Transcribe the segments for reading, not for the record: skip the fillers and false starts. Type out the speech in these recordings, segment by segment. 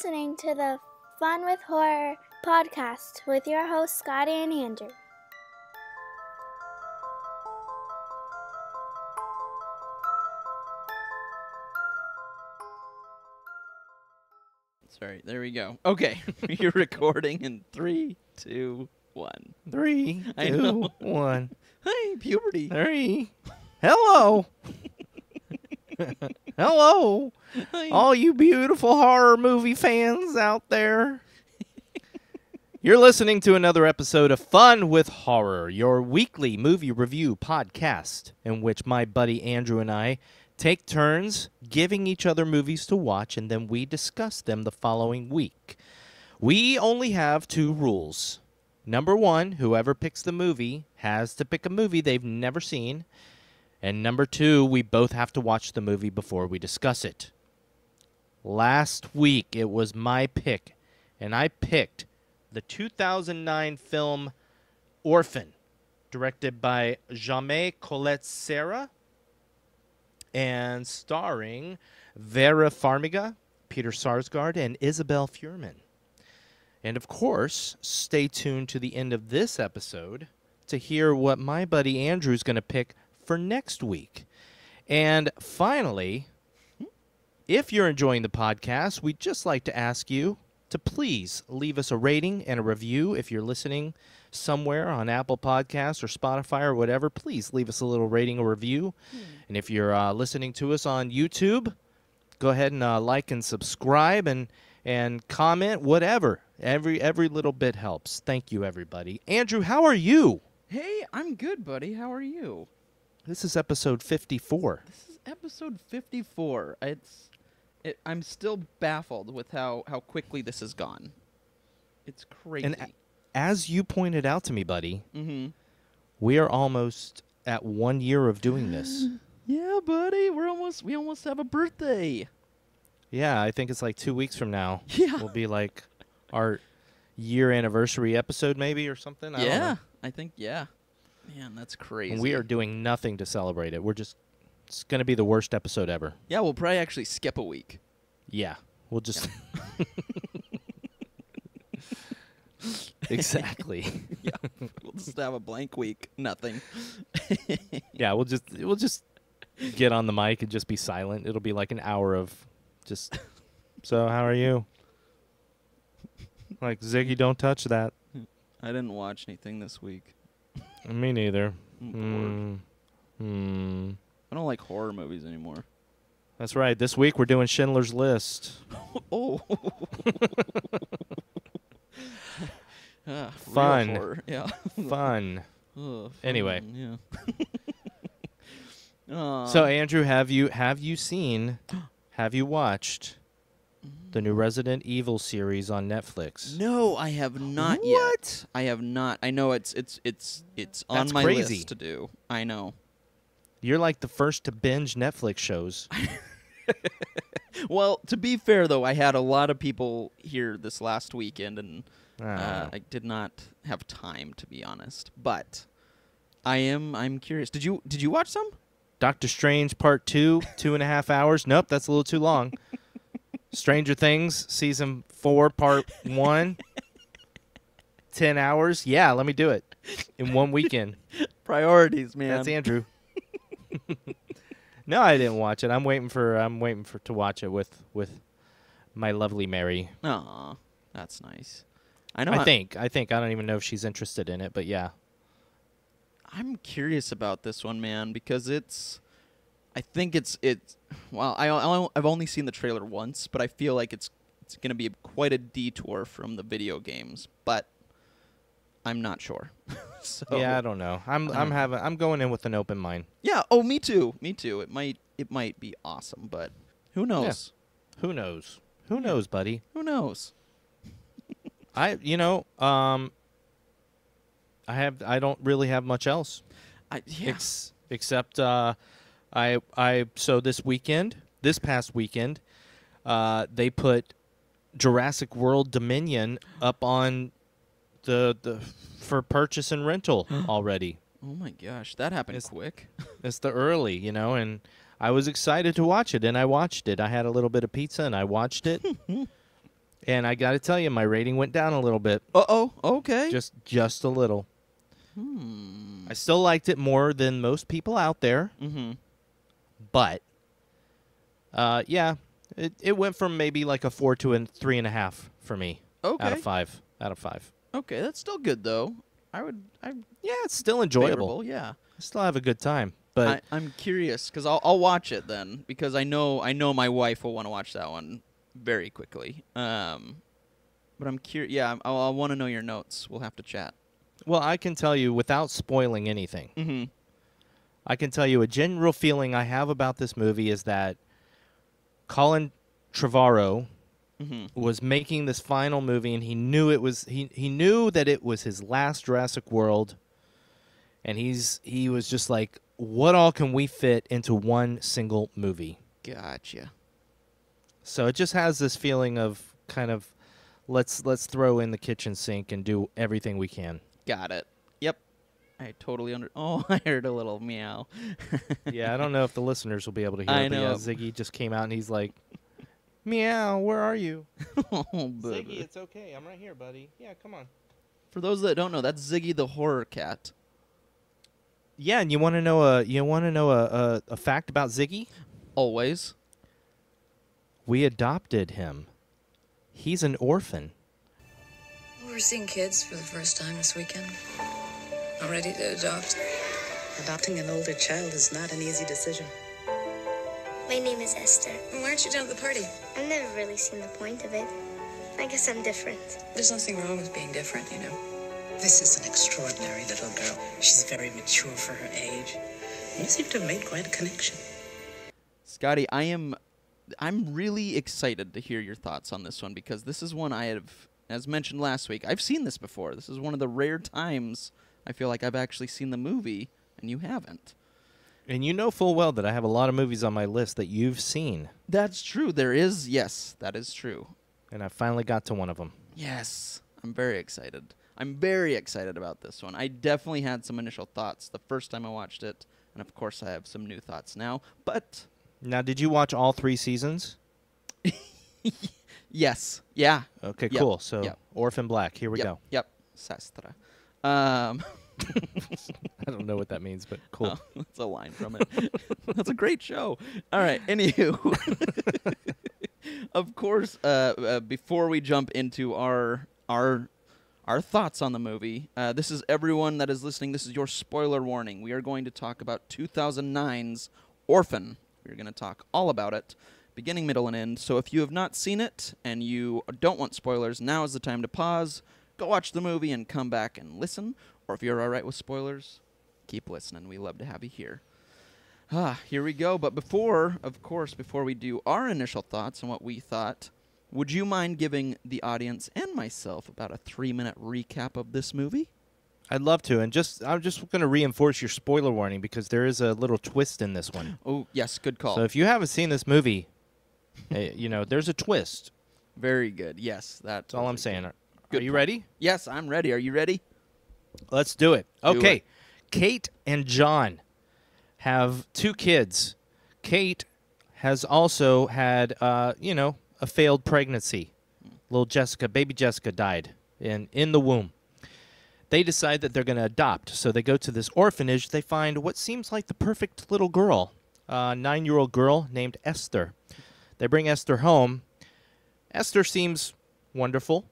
listening to the Fun with Horror podcast with your hosts, Scotty and Andrew. Sorry, there we go. Okay, you're recording in 3, 2, 1. 3, 2, 1. Hey, puberty. 3. Hello. Hello. Hi. All you beautiful horror movie fans out there. You're listening to another episode of Fun with Horror, your weekly movie review podcast, in which my buddy Andrew and I take turns giving each other movies to watch, and then we discuss them the following week. We only have 2 rules. Number 1, whoever picks the movie has to pick a movie they've never seen. And number 2, we both have to watch the movie before we discuss it. Last week, it was my pick, and I picked the 2009 film Orphan, directed by Jaume Collet-Serra, and starring Vera Farmiga, Peter Sarsgaard, and Isabelle Fuhrman. And of course, stay tuned to the end of this episode to hear what my buddy Andrew's going to pick for next week. And finally, if you're enjoying the podcast, we'd just like to ask you to please leave us a rating and a review. If you're listening somewhere on Apple Podcasts or Spotify or whatever, please leave us a little rating or review. And if you're listening to us on YouTube, go ahead and like and subscribe and comment, whatever. Every little bit helps. Thank you, everybody. Andrew, how are you? Hey, I'm good, buddy. How are you? This is episode 54. This is episode 54. I'm still baffled with how quickly this has gone. It's crazy. And as you pointed out to me, buddy, mm-hmm. we are almost at 1 year of doing this. Yeah, buddy. We almost have a birthday. Yeah, I think it's like 2 weeks from now. Yeah. Will be like our year anniversary episode maybe or something. I don't know. I think, yeah. Man, that's crazy. And we are doing nothing to celebrate it. It's going to be the worst episode ever. Yeah, we'll probably actually skip a week. Yeah, we'll just... Exactly. Yeah, we'll just have a blank week. Nothing. Yeah, we'll just get on the mic and just be silent. It'll be like an hour of just, so how are you? Like, Ziggy, don't touch that. I didn't watch anything this week. Me neither. I'm bored. I don't like horror movies anymore. That's right. This week we're doing Schindler's List. Oh. Fun. Real horror. Yeah. Fun. Fun. Anyway. Yeah. So Andrew, have you watched the new Resident Evil series on Netflix? No, I have not What? yet. I have not. I know it's on That's my crazy. list to do. I know. You're like the first to binge Netflix shows. Well, to be fair though, I had a lot of people here this last weekend, and I did not have time, to be honest. But I'm curious. Did you watch some? Doctor Strange Part 2, 2.5 hours. Nope, that's a little too long. Stranger Things Season 4 Part 1, 10 hours. Yeah, let me do it in one weekend. Priorities, man. That's Andrew. No, I didn't watch it. I'm waiting to watch it with my lovely Mary. Aw, that's nice. I know. I think. I don't even know if she's interested in it, but yeah. I'm curious about this one, man, because I think it's. Well, I've only seen the trailer once, but I feel like it's going to be quite a detour from the video games, but I'm not sure. So yeah, I don't know. I'm going in with an open mind. Yeah. Oh, me too. Me too. It might be awesome, but who knows? Yeah. Who knows? Who knows, buddy? Who knows? I don't really have much else. Except so this past weekend, they put Jurassic World Dominion up on the for purchase and rental already. Oh my gosh, that happened quick. It's the early, and I was excited to watch it, and I watched it. I had a little bit of pizza, and I watched it. And I got to tell you, my rating went down a little bit. Uh-oh. Okay. Just a little. I still liked it more than most people out there. But, yeah, it went from maybe like a 4 to a 3.5 for me. Okay. Out of 5. Out of 5. Okay, that's still good though. Yeah, it's still enjoyable. Favorable, yeah. I still have a good time. But I'm curious because I'll watch it then because I know my wife will want to watch that one very quickly. But I'm curious. Yeah, I'll want to know your notes. We'll have to chat. well, I can tell you without spoiling anything. I can tell you a general feeling I have about this movie is that Colin Trevorrow was making this final movie, and he knew it was he knew that it was his last Jurassic World, and he was just like, what all can we fit into one single movie? Gotcha. So it just has this feeling of kind of let's throw in the kitchen sink and do everything we can. Got it. Yep. I totally Oh, I heard a little meow. Yeah, I don't know if the listeners will be able to hear I it, but know. yeah, Ziggy just came out and he's like, meow, where are you? Oh, Ziggy, it's okay. I'm right here, buddy. Yeah, come on. For those that don't know, that's Ziggy the horror cat. Yeah, and you want to know a fact about Ziggy? Always. We adopted him. He's an orphan. We're seeing kids for the first time this weekend. Not ready to adopt. Adopting an older child is not an easy decision. My name is Esther. Why aren't you down at the party? I've never really seen the point of it. I guess I'm different. There's nothing wrong with being different, you know. This is an extraordinary little girl. She's very mature for her age. You seem to have made quite a connection. Scotty, I'm really excited to hear your thoughts on this one because this is one I have, as mentioned last week, I've seen this before. This is one of the rare times I feel like I've actually seen the movie and you haven't. And you know full well that I have a lot of movies on my list that you've seen. That's true. Yes, that is true. And I finally got to one of them. Yes, I'm very excited. I'm very excited about this one. I definitely had some initial thoughts the first time I watched it, and of course I have some new thoughts now, but... Now, did you watch all 3 seasons? Yes. Yeah. Okay, Yep. cool. So, Yep. Orphan Black, here we go. Yep. Sastra. I don't know what that means, but cool. Oh, that's a line from it. That's a great show. All right. Anywho, of course, before we jump into our thoughts on the movie, this is everyone that is listening. This is your spoiler warning. We are going to talk about 2009's Orphan. We're going to talk all about it, beginning, middle, and end. So if you have not seen it and you don't want spoilers, now is the time to pause, go watch the movie, and come back and listen. Or if you're all right with spoilers, keep listening. We love to have you here. Here we go. But before we do our initial thoughts on what we thought, would you mind giving the audience and myself about a 3-minute recap of this movie? I'd love to. And I'm just going to reinforce your spoiler warning because there is a little twist in this one. Oh, yes. Good call. So if you haven't seen this movie, there's a twist. Very good. Yes. That's all I'm saying. Are Good you point. ready? Yes, I'm ready. Are you ready? Let's do it. Do Okay. it. Kate and John have 2 kids. Kate has also had, a failed pregnancy. Baby Jessica died in the womb. They decide that they're going to adopt. So they go to this orphanage. They find what seems like the perfect little girl, a 9-year-old girl named Esther. They bring Esther home. Esther seems wonderful.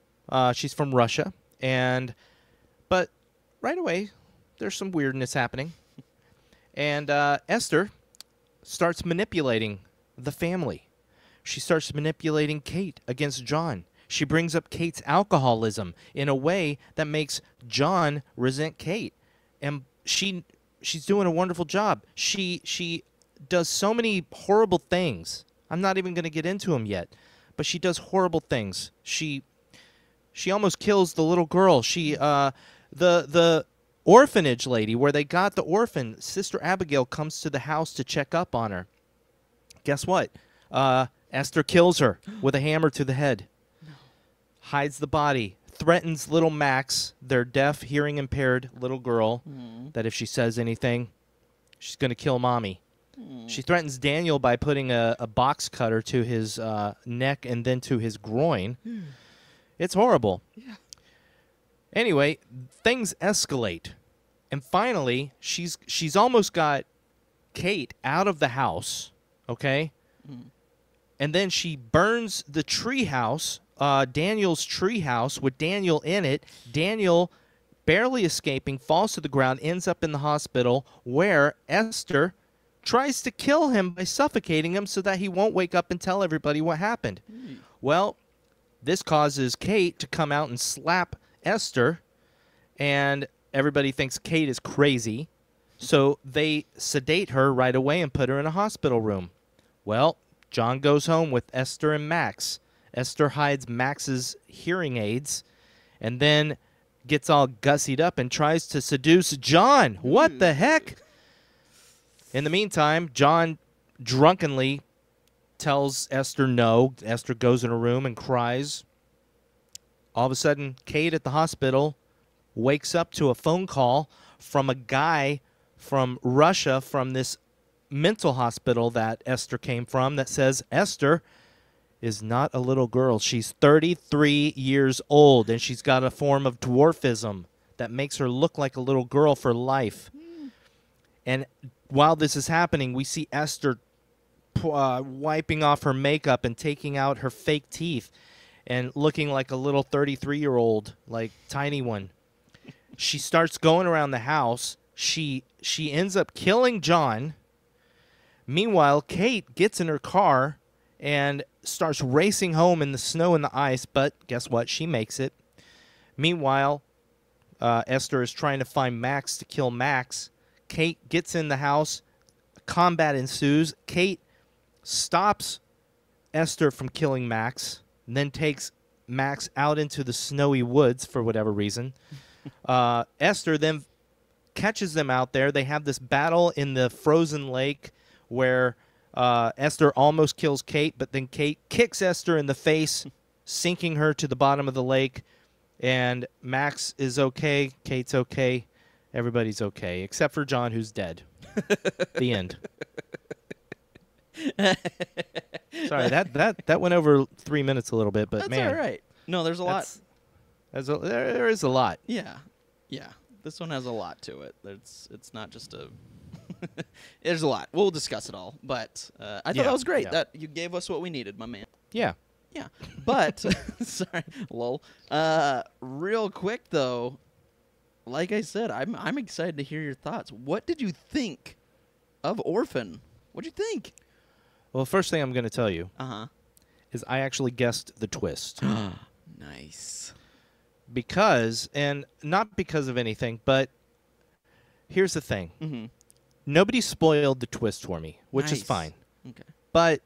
She's from Russia. But right away, there's some weirdness happening. And Esther starts manipulating the family. She starts manipulating Kate against John. She brings up Kate's alcoholism in a way that makes John resent Kate. And she's doing a wonderful job. She does so many horrible things. I'm not even going to get into them yet. But she does horrible things. She almost kills the little girl. The orphanage lady where they got the orphan, Sister Abigail, comes to the house to check up on her. Guess what? Esther kills her with a hammer to the head. Hides the body. Threatens little Max, their deaf, hearing-impaired little girl, that if she says anything, she's going to kill Mommy. She threatens Daniel by putting a box cutter to his neck and then to his groin. It's horrible. Yeah. Anyway, things escalate. And finally, she's almost got Kate out of the house, okay? And then she burns the treehouse, Daniel's treehouse, with Daniel in it. Daniel, barely escaping, falls to the ground, ends up in the hospital, where Esther tries to kill him by suffocating him so that he won't wake up and tell everybody what happened. Well, this causes Kate to come out and slap Esther, and everybody thinks Kate is crazy, so they sedate her right away and put her in a hospital room. Well, John goes home with Esther and Max. Esther hides Max's hearing aids and then gets all gussied up and tries to seduce John. What the heck? In the meantime, John drunkenly tells Esther no. Esther goes in her room and cries. All of a sudden, Kate at the hospital wakes up to a phone call from a guy from Russia, from this mental hospital that Esther came from, that says Esther is not a little girl. She's 33 years old, and she's got a form of dwarfism that makes her look like a little girl for life. And while this is happening, we see Esther wiping off her makeup and taking out her fake teeth and looking like a little 33-year-old, like tiny one. She starts going around the house. She ends up killing John. Meanwhile, Kate gets in her car and starts racing home in the snow and the ice, but guess what? She makes it. Meanwhile, Esther is trying to find Max to kill Max. Kate gets in the house. Combat ensues. Kate stops Esther from killing Max, and then takes Max out into the snowy woods for whatever reason. Esther then catches them out there. They have this battle in the frozen lake where Esther almost kills Kate, but then Kate kicks Esther in the face, sinking her to the bottom of the lake. And Max is okay. Kate's okay. Everybody's okay, except for John, who's dead. The end. Sorry, that went over 3 minutes a little bit, but That's man, all right. No, there's a lot. There is a lot. Yeah. This one has a lot to it. It's not just a. There's a lot. We'll discuss it all, but I thought that was great. Yeah. That you gave us what we needed, my man. Yeah. Yeah, but sorry, lol. Real quick though, like I said, I'm excited to hear your thoughts. What did you think of Orphan? What'd you think? Well, first thing I'm going to tell you is I actually guessed the twist. Nice. Because, and not because of anything, but here's the thing. Mm-hmm. Nobody spoiled the twist for me, which is Nice. fine. Okay. But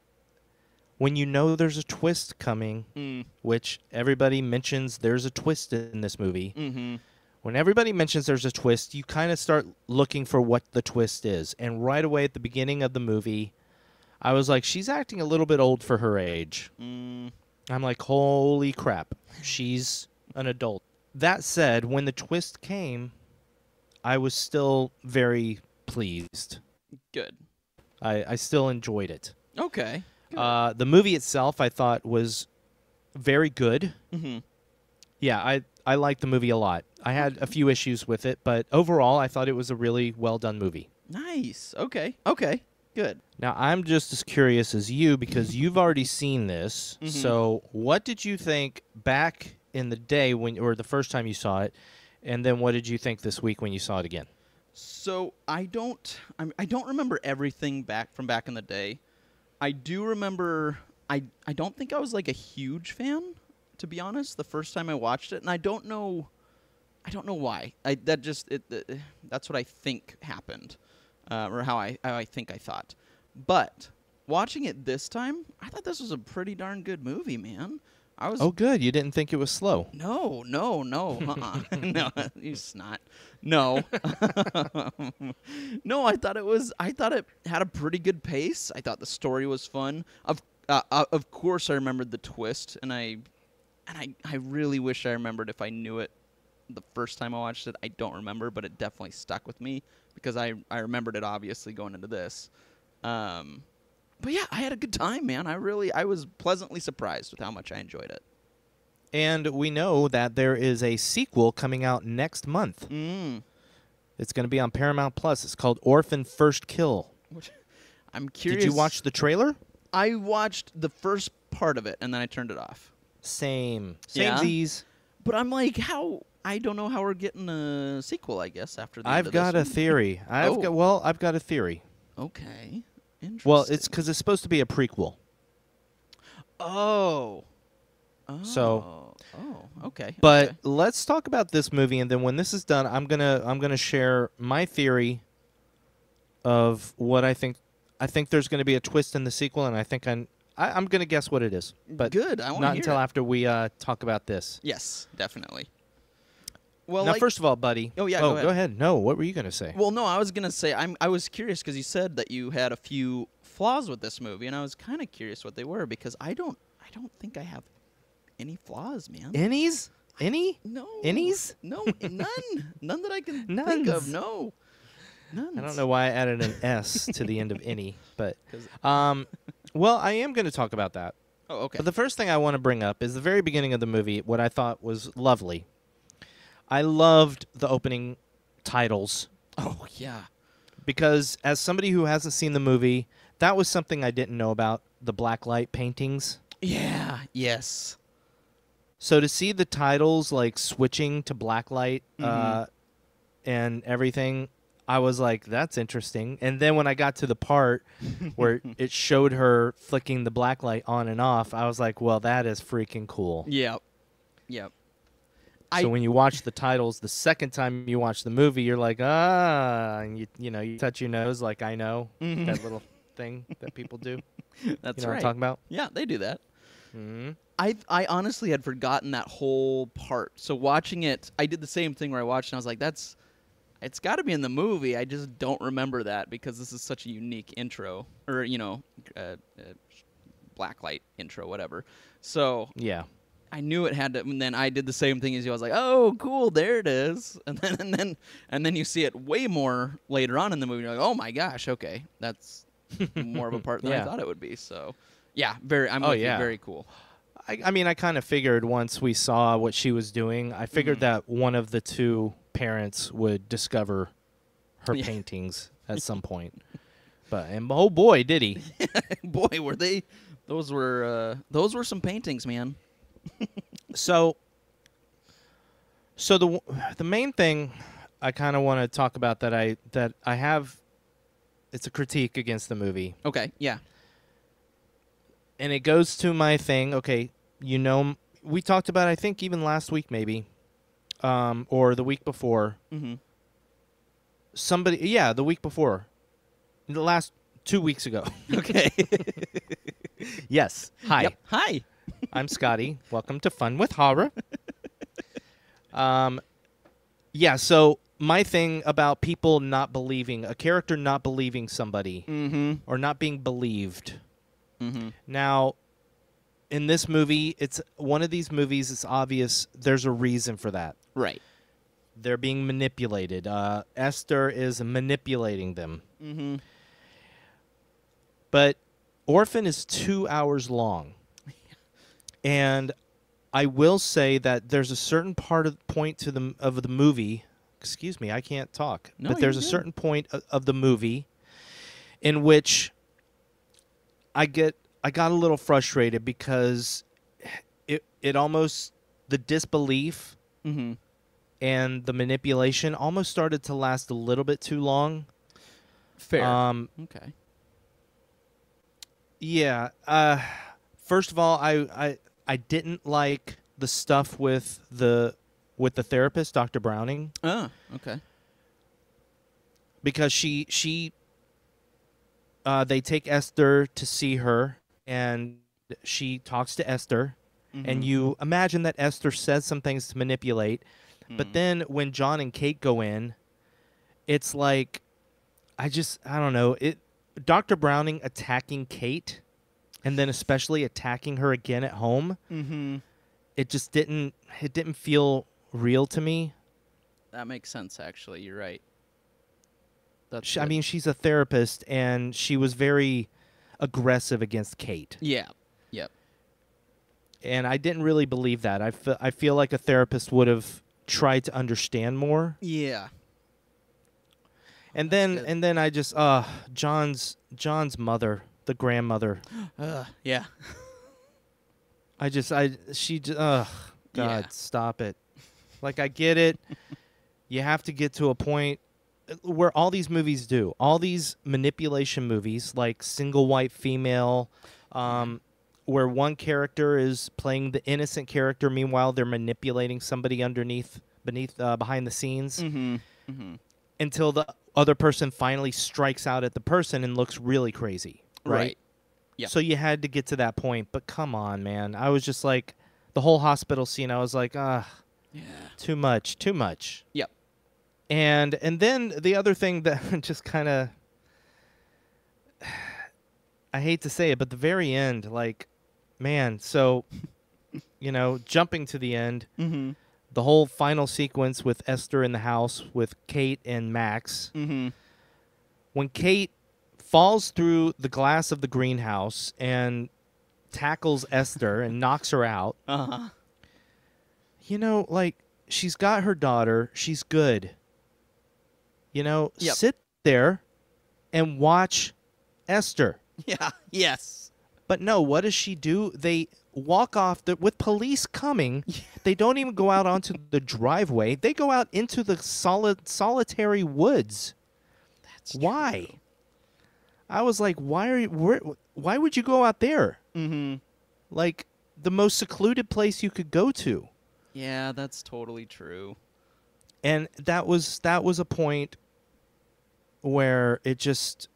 when you know there's a twist coming, which everybody mentions there's a twist in this movie, when everybody mentions there's a twist, you kind of start looking for what the twist is. And right away at the beginning of the movie, I was like, she's acting a little bit old for her age. I'm like, holy crap, she's an adult. That said, when the twist came, I was still very pleased. Good. I still enjoyed it. Okay. The movie itself, I thought, was very good. Yeah, I liked the movie a lot. I had a few issues with it, but overall, I thought it was a really well-done movie. Nice. Okay. Good. Now, I'm just as curious as you because you've already seen this. So what did you think back in the day or the first time you saw it, and then what did you think this week when you saw it again? So I don't remember everything back in the day. I do remember. I don't think I was like a huge fan, to be honest, the first time I watched it, and I don't know why. That's what I think happened, or how I think I thought. But watching it this time, I thought this was a pretty darn good movie, man. Oh, good. You didn't think it was slow. No. No, you snot. No. No, I thought it had a pretty good pace. I thought the story was fun. Of course I remembered the twist, and I really wish I remembered if I knew it the first time I watched it. I don't remember, but it definitely stuck with me because I remembered it obviously going into this. But yeah, I had a good time, man. I was pleasantly surprised with how much I enjoyed it. And we know that there is a sequel coming out next month. Mm. It's going to be on Paramount Plus. It's called Orphan First Kill. I'm curious. Did you watch the trailer? I watched the first part of it, and then I turned it off. Same. Yeah? Samesies. But I'm like, how? I don't know how we're getting a sequel, I guess, after the end I've of got a this one. theory. I've got a theory. Okay. Interesting. Well, it's because it's supposed to be a prequel. Oh. So. Oh, okay. But okay. let's talk about this movie, and then when this is done, I'm gonna share my theory of what I think. I think there's going to be a twist in the sequel, and I think I'm going to guess what it is. But Good. I want to not hear until it. after we talk about this. Yes, definitely. Well, Now, like, first of all, buddy. Oh, yeah, go ahead. No, what were you going to say? Well, no, I was gonna say I was curious because you said that you had a few flaws with this movie, and I was kind of curious what they were because I don't think I have any flaws, man. Innies? Any? No. Innies? No, none that I can think Nuns. of. No. None. I don't know why I added an S to the end of any, but 'Cause- well, I am going to talk about that. Oh, okay. But the first thing I want to bring up is the very beginning of the movie, what I thought was lovely. I loved the opening titles Oh, yeah. because as somebody who hasn't seen the movie, that was something I didn't know about, the blacklight paintings. Yeah. Yes. So to see the titles like switching to blacklight and everything, I was like, that's interesting. And then when I got to the part where it showed her flicking the blacklight on and off, I was like, well, that is freaking cool. Yep. Yep. So when you watch the titles the second time you watch the movie, you're like, and you touch your nose like I know, that little thing that people do. That's You know what right. I'm talking about? Yeah, they do that. Mm-hmm. I honestly had forgotten that whole part. So watching it, I did the same thing where I watched and I was like, it's got to be in the movie. I just don't remember that because this is such a unique intro or, blacklight intro, whatever. So Yeah. I knew it had to, and then I did the same thing as you. I was like, "Oh, cool, there it is." And then you see it way more later on in the movie. You're like, "Oh my gosh, okay, that's more of a part than I Yeah. thought it would be." So, yeah, I'm Oh, with yeah. you, very cool. I mean, I kind of figured once we saw what she was doing, I figured that one of the two parents would discover her Yeah. paintings at some point. And oh boy, did he. Boy, were they? Those were some paintings, man. So the main thing I kind of want to talk about that I have, it's a critique against the movie, Okay, yeah. and it goes to my thing. Okay, we talked about, I think even last week maybe, or the week before. Mm-hmm. The week before, the last 2 weeks ago. Okay. Yes. Hi. Yep. Hi. I'm Scotty. Welcome to Fun with Horror. Yeah, so my thing about people not believing, a character not believing somebody or not being believed. Mm-hmm. Now, in this movie, it's one of these movies, it's obvious there's a reason for that. Right. They're being manipulated. Esther is manipulating them. Mm-hmm. But Orphan is 2 hours long. And I will say that there's a certain point of the movie. Excuse me, I can't talk. No, but there's you're a good. certain point of the movie in which I got a little frustrated because it almost, the disbelief Mm-hmm. and the manipulation almost started to last a little bit too long. Fair. Okay. Yeah. First of all, I didn't like the stuff with the therapist, Dr. Browning, Oh, okay. because they take Esther to see her, and she talks to Esther, and you imagine that Esther says some things to manipulate, but then when John and Kate go in, it's like, I don't know, Dr. Browning attacking Kate, and then especially attacking her again at home, it just didn't feel real to me. That makes sense, actually. You're right. I mean, she's a therapist, and she was very aggressive against Kate. Yeah. Yep. And I didn't really believe that. I feel like a therapist would have tried to understand more. Yeah. And That's then I just John's mother, the grandmother. Yeah. God, Yeah. stop it. Like, I get it. You have to get to a point where all these movies do. All these manipulation movies, like Single White Female, where one character is playing the innocent character, meanwhile they're manipulating somebody behind the scenes, until the other person finally strikes out at the person and looks really crazy. Right. Yep. So you had to get to that point, but come on, man. I was just like, the whole hospital scene, I was like, Yeah. too much. Yep. And then the other thing that just kind of, I hate to say it, but the very end, like, man, so, jumping to the end, the whole final sequence with Esther in the house with Kate and Max, when Kate falls through the glass of the greenhouse and tackles Esther and knocks her out, like, she's got her daughter, she's good. Yep. Sit there and watch Esther. Yeah. Yes. But no, what does she do? They walk off with police coming. They don't even go out onto the driveway. They go out into the solitary woods. That's why? true. I was like, why would you go out there? Like, the most secluded place you could go to. Yeah, that's totally true. And that was a point where it just,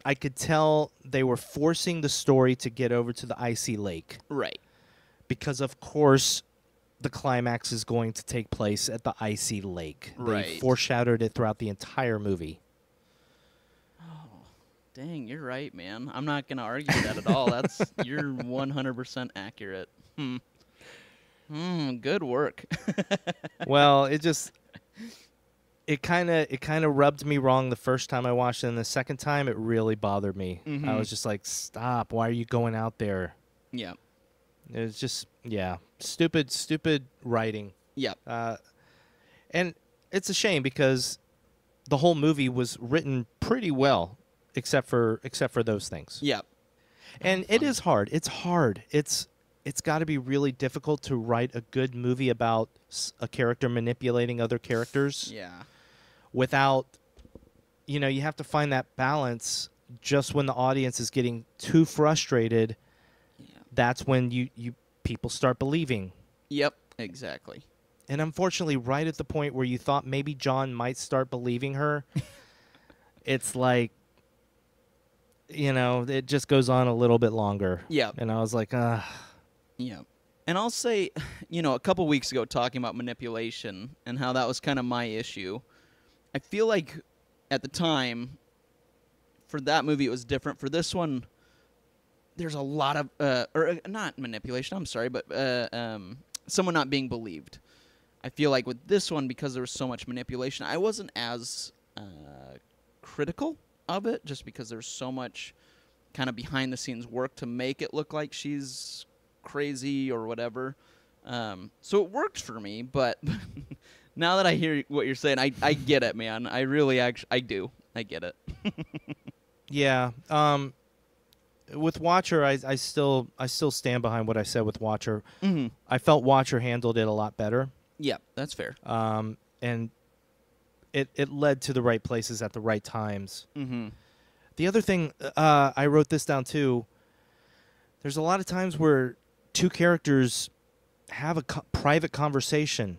I could tell they were forcing the story to get over to the icy lake. Right. Because, of course, the climax is going to take place at the icy lake. Right. They foreshadowed it throughout the entire movie. Oh, dang, you're right, man. I'm not going to argue that at all. You're 100% accurate. Good work. Well, it kind of rubbed me wrong the first time I watched it, and the second time it really bothered me. I was just like, stop, why are you going out there? Yeah. It was just, stupid writing. Yep. And it's a shame because the whole movie was written pretty well, except for those things. Yep. And it is hard. It's hard. It's got to be really difficult to write a good movie about a character manipulating other characters. Yeah. Without, you have to find that balance just when the audience is getting too frustrated. Yeah. That's when you people start believing. Yep, exactly. And unfortunately, right at the point where you thought maybe John might start believing her, it's like, it just goes on a little bit longer. Yep. And I was like, Yeah. And I'll say, a couple weeks ago talking about manipulation and how that was kind of my issue, I feel like at the time, for that movie, it was different. For this one, there's a lot of, or not manipulation, I'm sorry, but someone not being believed. I feel like with this one, because there was so much manipulation, I wasn't as critical of it, just because there's so much kind of behind-the-scenes work to make it look like she's crazy or whatever. So it worked for me, but now that I hear what you're saying, I get it, man. I really I do. I get it. yeah. With Watcher, I still stand behind what I said with Watcher. I felt Watcher handled it a lot better. Yeah, that's fair. And it led to the right places at the right times. The other thing, I wrote this down too. There's a lot of times where two characters have a private conversation,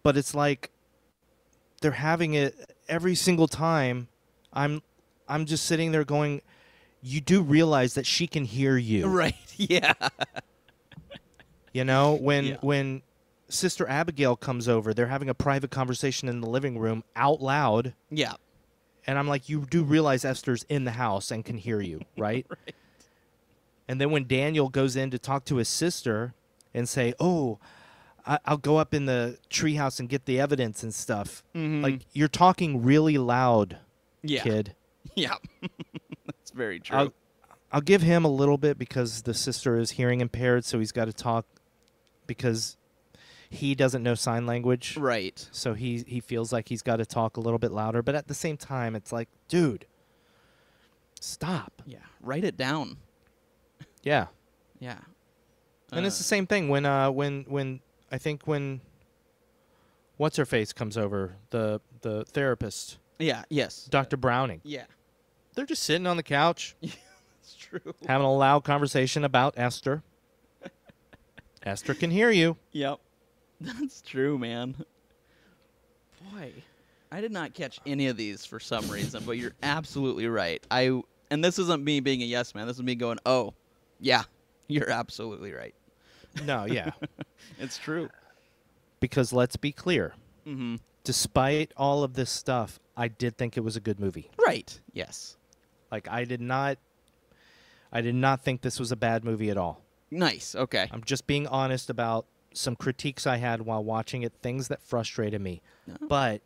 but it's like they're having it every single time. I'm just sitting there going, you do realize that she can hear you. Right, yeah. When Sister Abigail comes over, they're having a private conversation in the living room out loud. Yeah. And I'm like, you do realize Esther's in the house and can hear you, right? Right. And then when Daniel goes in to talk to his sister and say, oh, I'll go up in the treehouse and get the evidence and stuff. Like, you're talking really loud, Yeah. kid. Yeah. That's very true. I'll give him a little bit because the sister is hearing impaired, so he's got to talk because he doesn't know sign language. Right. So he feels like he's got to talk a little bit louder. But at the same time, it's like, dude, stop. Yeah. Write it down. Yeah. Yeah. And it's the same thing when I think when what's her face comes over, the therapist, Yeah. Yes. Dr. Browning. Yeah. They're just sitting on the couch It's true. having a loud conversation about Esther. Esther can hear you. Yep. That's true, man. Boy, I did not catch any of these for some reason, but you're absolutely right. And this isn't me being a yes man. This is me going, "Oh, yeah, you're absolutely right." No, yeah. It's true. Because let's be clear. Mm-hmm. Despite all of this stuff, I did think it was a good movie. Right. Yes. Like I did not think this was a bad movie at all. Nice. Okay. I'm just being honest about some critiques I had while watching it, things that frustrated me. Oh. But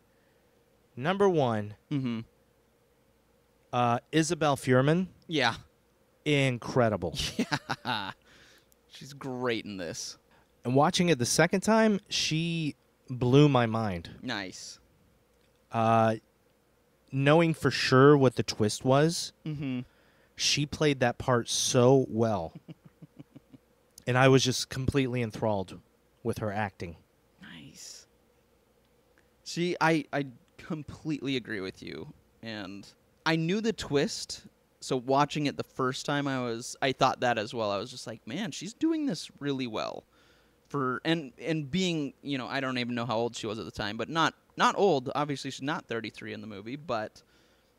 number one, Mm-hmm. Isabelle Fuhrman, Yeah. incredible. Yeah. She's great in this. And watching it the second time, she blew my mind. Nice. Knowing for sure what the twist was, Mm-hmm. she played that part so well. And I was just completely enthralled with her acting. Nice. See, I completely agree with you. And I knew the twist, so watching it the first time I thought that as well. I was just like, man, she's doing this really well. And being, I don't even know how old she was at the time, but not old. Obviously she's not 33 in the movie, but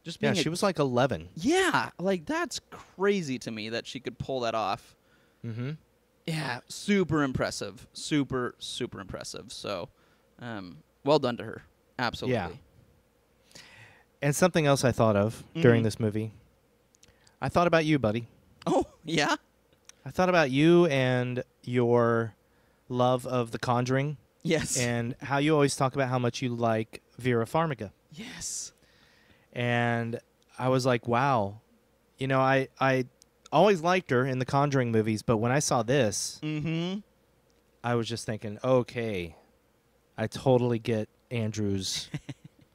just being She was like 11. Yeah, like that's crazy to me that she could pull that off. Mm-hmm. Yeah, super impressive. Super, super impressive. So, well done to her. Absolutely. Yeah. And something else I thought of during Mhm. this movie. I thought about you, buddy. Oh, yeah? I thought about you and your love of The Conjuring Yes. and how you always talk about how much you like Vera Farmiga. Yes. And I was like, wow. I always liked her in the Conjuring movies, but when I saw this, Mm-hmm. I was just thinking, okay, I totally get Andrew's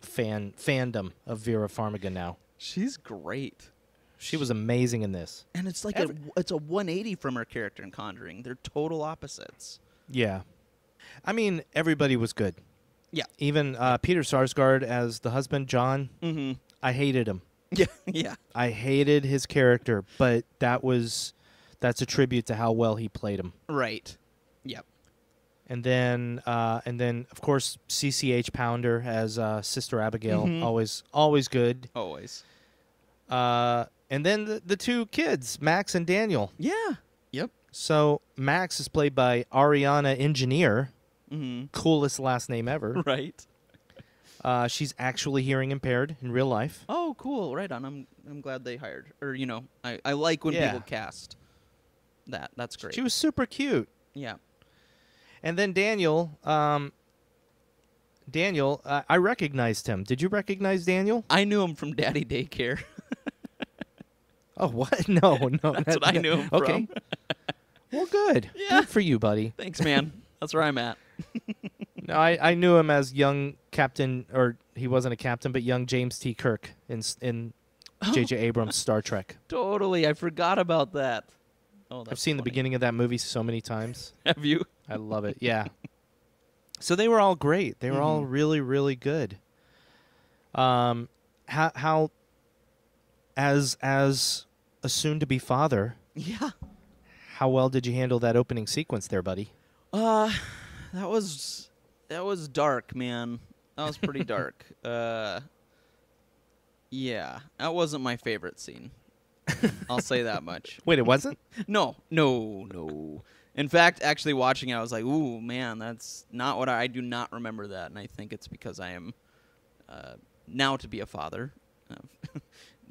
fandom of Vera Farmiga now. She's great. She was amazing in this. And it's like it's a 180 from her character in Conjuring. They're total opposites. Yeah. I mean, everybody was good. Yeah. Even Peter Sarsgaard as the husband, John, Mm-hmm. I hated him. Yeah. Yeah. I hated his character, but that's a tribute to how well he played him. Right. Yep. And then of course CCH Pounder as Sister Abigail, Mhm. always good. Always. And then the two kids, Max and Daniel. Yeah. Yep. So Max is played by Ariana Engineer, Mm-hmm. coolest last name ever. Right. She's actually hearing impaired in real life. Oh, cool. Right on. I'm glad they hired. Or, I like when Yeah. people cast that. That's great. She was super cute. Yeah. And then Daniel, I recognized him. Did you recognize Daniel? I knew him from Daddy Daycare. Oh, what? No. That's what I knew him okay. from. Well, good. Yeah. Good for you, buddy. Thanks, man. That's where I'm at. No, I knew him as young Captain, or he wasn't a captain, but young James T. Kirk in J.J. Abrams' Star Trek. Totally. I forgot about that. Oh, I've seen the beginning of that movie so many times. Have you? I love it. Yeah. So they were all great. They were all really, really good. How as a soon-to-be father, Yeah. how well did you handle that opening sequence there, buddy? That was dark, man. That was pretty dark. Yeah, that wasn't my favorite scene. I'll say that much. Wait, it wasn't? No. In fact, actually watching it, I was like, ooh, man, that's not what I do not remember that. And I think it's because I am now to be a father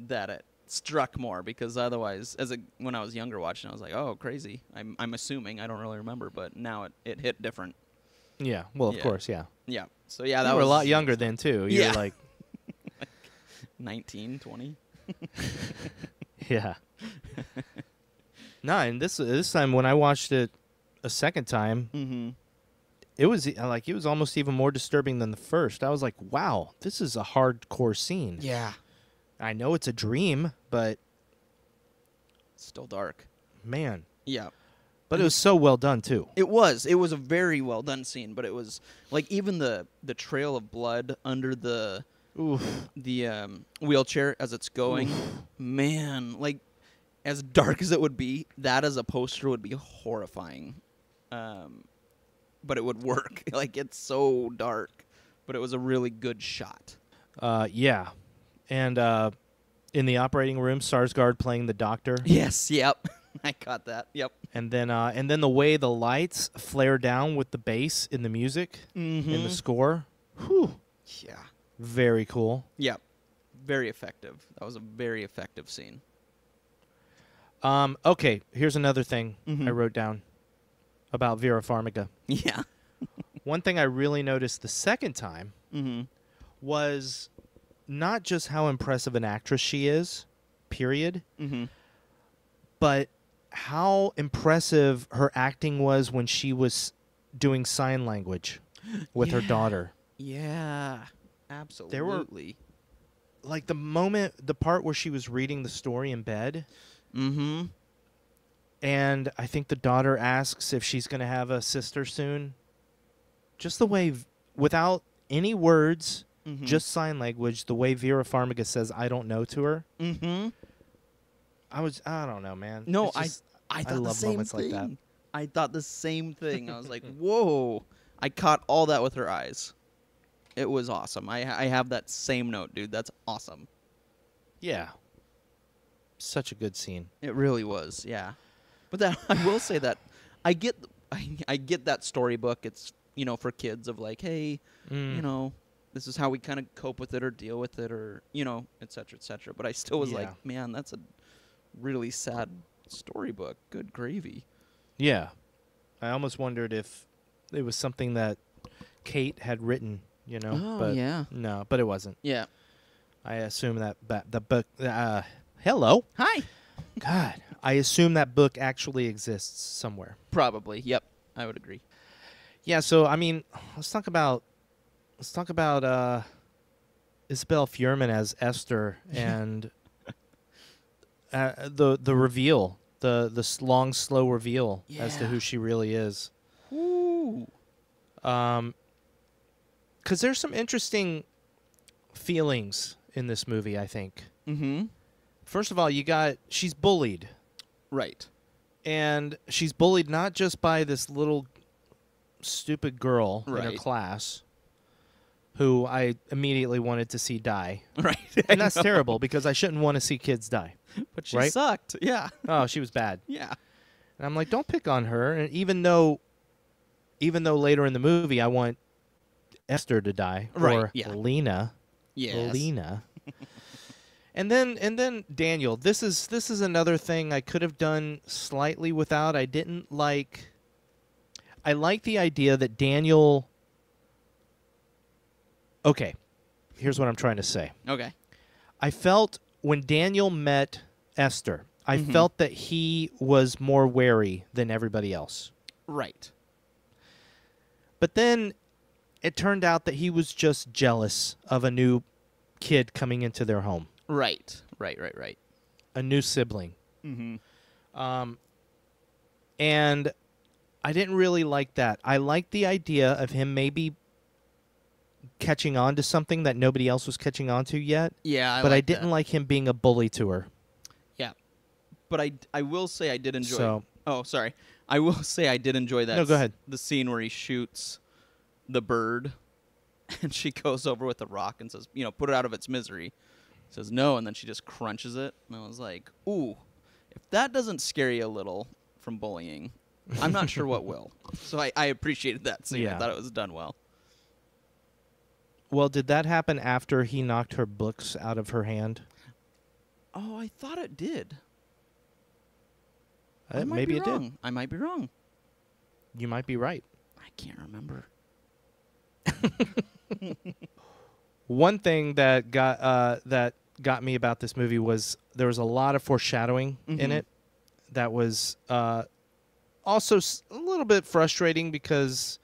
that it struck more, because otherwise, when I was younger watching, I was like, oh, crazy. I'm assuming. I don't really remember, but now it hit different. Yeah. Well, of Yeah. course, yeah. Yeah. So, yeah, that You was were a lot younger then, too. You Yeah. were like, 19, 20. yeah. No, and this time when I watched it a second time, Mm-hmm. it was almost even more disturbing than the first. I was like, wow, this is a hardcore scene. Yeah. I know it's a dream, but Still dark. man. Yeah. But it was so well done, too. It was. It was a very well done scene, but it was like even the trail of blood under the wheelchair as it's going. Man, like as dark as it would be, that as a poster would be horrifying. But it would work. Like it's so dark, but it was a really good shot. Yeah. And in the operating room, Sarsgaard playing the doctor. Yes. Yep. I caught that. Yep. And then the way the lights flare down with the bass in the music, in the score. Whew. Yeah. Very cool. Yep. Very effective. That was a very effective scene. Okay, here's another thing I wrote down about Vera Farmiga. Yeah. One thing I really noticed the second time was not just how impressive an actress she is, period, but how impressive her acting was when she was doing sign language with her daughter. Yeah. Absolutely. There were, like, the part where she was reading the story in bed. Mm-hmm. And I think the daughter asks if she's going to have a sister soon. Just the way, without any words, just sign language, the way Vera Farmiga says, I don't know to her. Mm-hmm. I don't know, man. No, It's just, I thought love the same moments thing. like that. I thought the same thing. I was like, whoa. I caught all that with her eyes. It was awesome. I have that same note, dude. That's awesome. Yeah. Such a good scene. It really was, yeah. But that I will say that I get that storybook. It's, for kids of like, hey, this is how we kind of cope with it or deal with it or, et cetera, et cetera. But I still was like, man, that's a really sad storybook. Good gravy. Yeah. I almost wondered if it was something that Kate had written, Oh, but yeah. No, but it wasn't. Yeah. I assume that the book hello. Hi. God, I assume that book actually exists somewhere. Probably. Yep. I would agree. Yeah, so I mean, let's talk about Isabelle Fuhrman as Esther and the reveal, the long slow reveal as to who she really is. Ooh. Cuz there's some interesting feelings in this movie, I think. Mm-hmm. First of all, she's bullied. Right. And she's bullied not just by this little stupid girl in her Right. class who I immediately wanted to see die. Right. And that's terrible because I shouldn't want to see kids die. But she right? sucked. Yeah. Oh, she was bad. Yeah. And I'm like, don't pick on her. And even though later in the movie I want Esther to die Right, or yeah. Lena. Yes. Lena. And then Daniel, this is another thing I could have done slightly without. I didn't like. I like the idea that Daniel. Okay, here's what I'm trying to say. Okay. I felt when Daniel met Esther, I felt that he was more wary than everybody else. Right. But then it turned out that he was just jealous of a new kid coming into their home. Right. A new sibling. Mm-hmm. And I didn't really like that. I liked the idea of him maybe catching on to something that nobody else was catching on to yet. Yeah, but I didn't like him being a bully to her. Yeah. But I will say I did enjoy So- Oh, sorry. I will say I did enjoy that. No, go ahead. The scene where he shoots the bird and she goes over with the rock and says, put it out of its misery. He says no, and then she just crunches it. And I was like, ooh, if that doesn't scare you a little from bullying, I'm not sure what will. So I appreciated that scene. Yeah. I thought it was done well. Well, did that happen after he knocked her books out of her hand? Oh, I thought it did. I might Maybe be it wrong. did. I might be wrong. You might be right. I can't remember. One thing that got me about this movie was there was a lot of foreshadowing in it that was also a little bit frustrating because,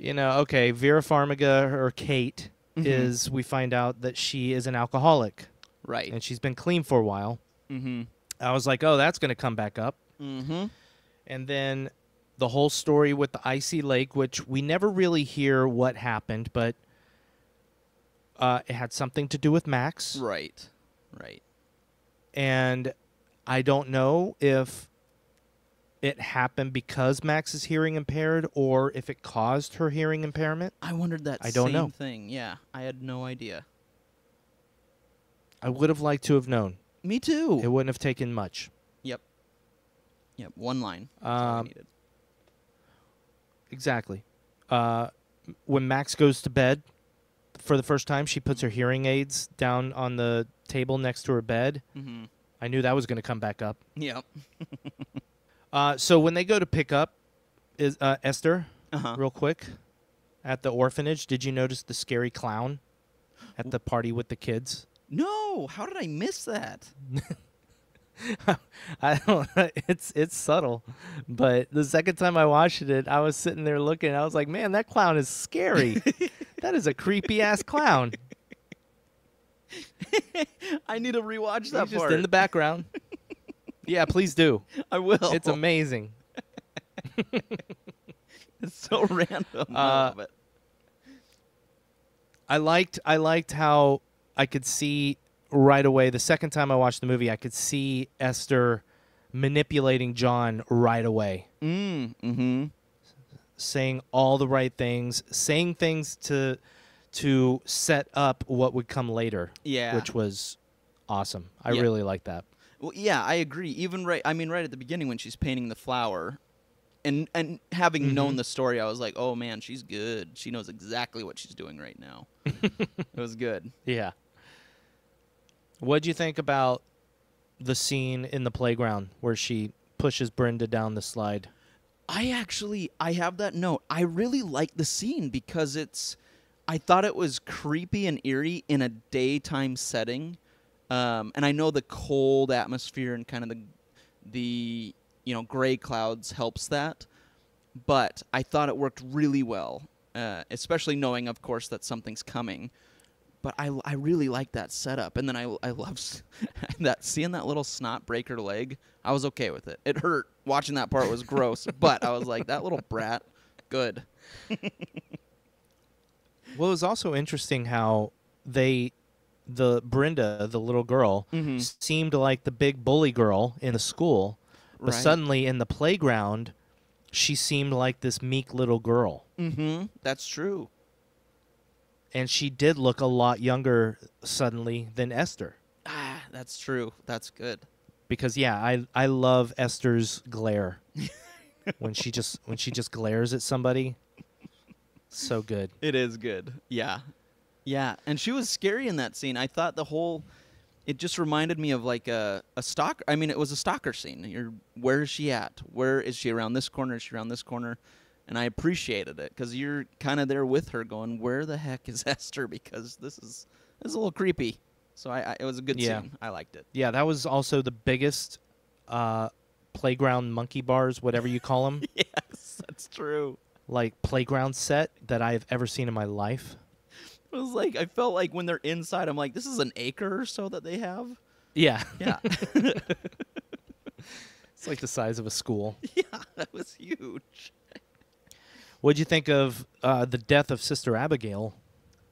okay, Vera Farmiga, or Kate, is, we find out that she is an alcoholic. Right. And she's been clean for a while. Mm-hmm. I was like, oh, that's going to come back up. Mm-hmm. And then the whole story with the icy lake, which we never really hear what happened, but it had something to do with Max. Right. Right. And I don't know if it happened because Max is hearing impaired or if it caused her hearing impairment. I wondered that I don't know. same thing. Yeah, I had no idea. I would have liked to have known. Me too. It wouldn't have taken much. Yep. One line. That's all I needed. Exactly. When Max goes to bed for the first time, she puts her hearing aids down on the table next to her bed. Mm-hmm. I knew that was going to come back up. Yep. So when they go to pick up Esther, Uh-huh. real quick, at the orphanage, did you notice the scary clown at the party with the kids? No, how did I miss that? I don't. It's subtle, but the second time I watched it, I was sitting there looking. I was like, "Man, that clown is scary. That is a creepy ass clown." I need to rewatch that He's just part. in the background. Yeah, please do. I will. It's amazing. It's so random. I love it. I liked how I could see right away. The second time I watched the movie, I could see Esther manipulating John right away. Mm-hmm. Saying all the right things, saying things to set up what would come later. Yeah. Which was awesome. I Yeah. really like that. Well, yeah, I agree. Even right at the beginning when she's painting the flower, and having known the story, I was like, oh man, she's good. She knows exactly what she's doing right now. It was good. Yeah. What'd you think about the scene in the playground where she pushes Brenda down the slide? I have that note. I really like the scene because I thought it was creepy and eerie in a daytime setting. And I know the cold atmosphere and kind of the gray clouds helps that. But I thought it worked really well, especially knowing, of course, that something's coming. But I really like that setup. And then I love that seeing that little snot break her leg. I was okay with it. It hurt. Watching that part was gross. But I was like, that little brat, good. Well, it was also interesting how the Brenda, the little girl, seemed like the big bully girl in the school. But Right. suddenly in the playground, she seemed like this meek little girl. Mm-hmm. That's true. And she did look a lot younger suddenly than Esther. Ah, that's true. That's good. Because I love Esther's glare. when she just glares at somebody. So good. It is good. Yeah. Yeah. And she was scary in that scene. I thought it just reminded me of like a stalker. I mean, it was a stalker scene. Where is she at? Where is she? Around this corner? Is she around this corner? And I appreciated it because you're kind of there with her going, where the heck is Esther? Because this is a little creepy. So it was a good scene. I liked it. Yeah, that was also the biggest playground monkey bars, whatever you call them. Yes, that's true. Like playground set that I've ever seen in my life. It was like, I felt like when they're inside, I'm like, this is an acre or so that they have. Yeah. Yeah. It's like the size of a school. Yeah, that was huge. What'd you think of the death of Sister Abigail?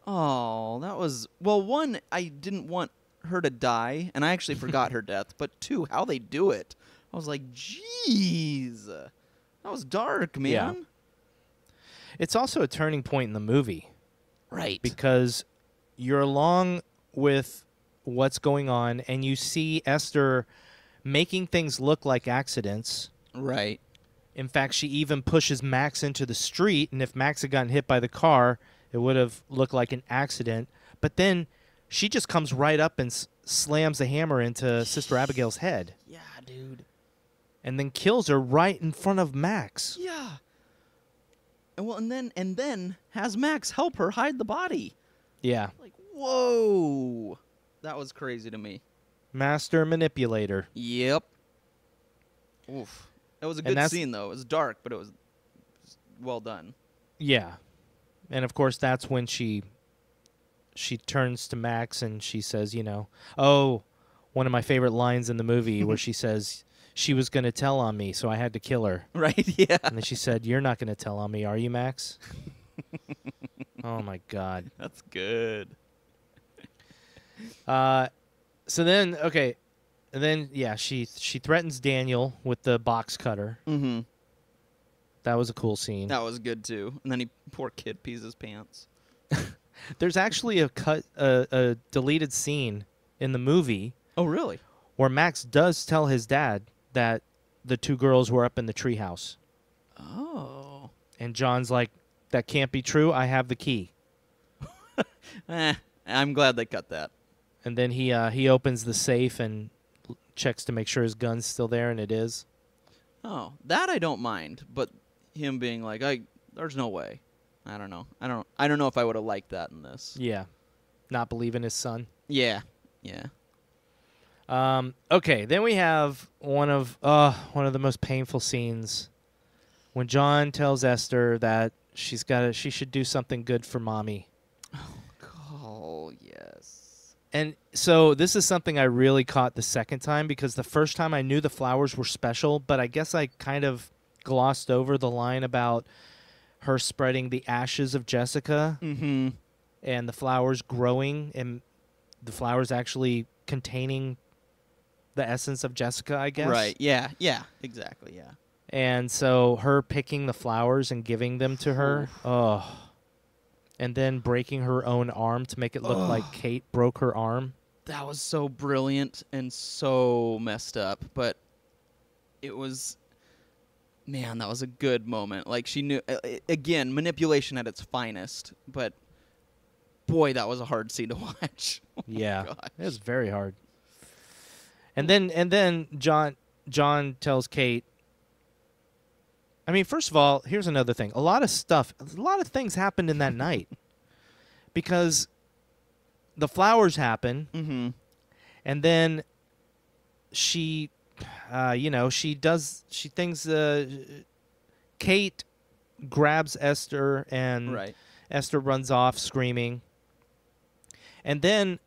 Oh, that was... Well, one, I didn't want her to die, and I actually forgot her death. But two, how they do it. I was like, jeez. That was dark, man. Yeah. It's also a turning point in the movie. Right. Because you're along with what's going on, and you see Esther making things look like accidents. Right. In fact, she even pushes Max into the street, and if Max had gotten hit by the car, it would have looked like an accident. But then she just comes right up and slams the hammer into Sister Abigail's head. Yeah, dude. And then kills her right in front of Max. Yeah. And then has Max help her hide the body. Yeah. Like, whoa. That was crazy to me. Master manipulator. Yep. Oof. That was a good scene, though. It was dark, but it was well done. Yeah. And, of course, that's when she turns to Max and she says, you know, one of my favorite lines in the movie where she says she was going to tell on me, so I had to kill her. Right, yeah. And then she said, you're not going to tell on me, are you, Max? Oh, my God. That's good. So then, okay, and then, yeah, she threatens Daniel with the box cutter. Mm-hmm. That was a cool scene. That was good, too. And then poor kid pees his pants. There's actually a deleted scene in the movie. Oh, really? Where Max does tell his dad that the two girls were up in the treehouse. Oh. And John's like, that can't be true. I have the key. I'm glad they cut that. And then he opens the safe and checks to make sure his gun's still there, and it is. Oh, that I don't mind, but him being like, there's no way. I don't know. I don't know if I would have liked that in this. Yeah. Not believing his son. Yeah. Yeah. Okay, then we have one of the most painful scenes when John tells Esther that she should do something good for mommy. Oh, yes. And so this is something I really caught the second time, because the first time I knew the flowers were special, but I guess I kind of glossed over the line about her spreading the ashes of Jessica and the flowers growing and the flowers actually containing the essence of Jessica, I guess. Right, yeah, yeah, exactly, yeah. And so her picking the flowers and giving them to her, and then breaking her own arm to make it look like Kate broke her arm. That was so brilliant and so messed up, but it was, man, that was a good moment. Like, she knew, again, manipulation at its finest, but boy, that was a hard scene to watch. Yeah, it was very hard. And then John tells Kate, I mean, first of all, here's another thing. A lot of things happened in that night. Because the flowers happen, and then she Kate grabs Esther, and Esther runs off screaming. And then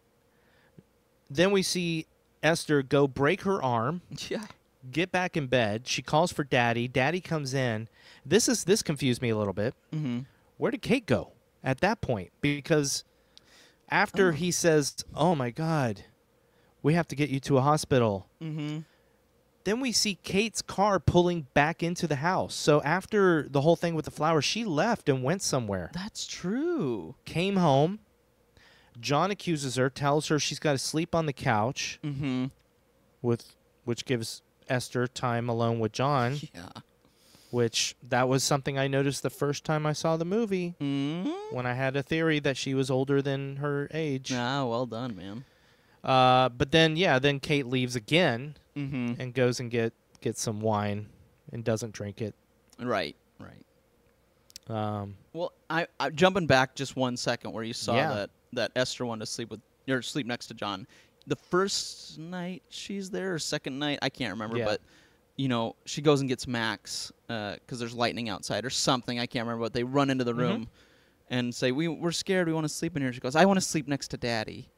we see Esther go break her arm. Yeah. Get back in bed. She calls for Daddy. Daddy comes in. This confused me a little bit. Where did Kate go at that point? Because after he says, "Oh my God, we have to get you to a hospital," then we see Kate's car pulling back into the house. So after the whole thing with the flowers, she left and went somewhere. That's true. Came home. John accuses her, tells her she's got to sleep on the couch, which gives Esther time alone with John. Yeah. Which, that was something I noticed the first time I saw the movie, when I had a theory that she was older than her age. Ah, well done, man. But then, then Kate leaves again and goes and gets some wine and doesn't drink it. Right. Well, I jumping back just 1 second where you saw that Esther wanted to sleep next to John. The first night she's there, or second night, I can't remember, but she goes and gets Max because there's lightning outside or something. I can't remember, but they run into the room and say, we're scared. We want to sleep in here. She goes, I want to sleep next to Daddy.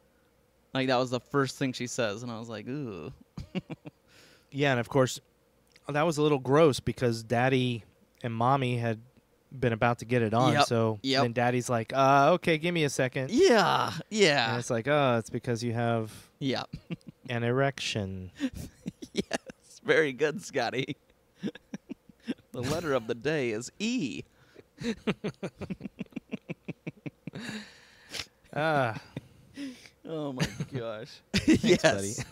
Like, that was the first thing she says, and I was like, ooh. Yeah, and of course, that was a little gross because Daddy and Mommy had been about to get it on, so then Daddy's like, okay, give me a second. Yeah. And it's like, it's because you have an erection. Yes, very good, Scotty. The letter of the day is E. Oh my gosh. Thanks, Yes.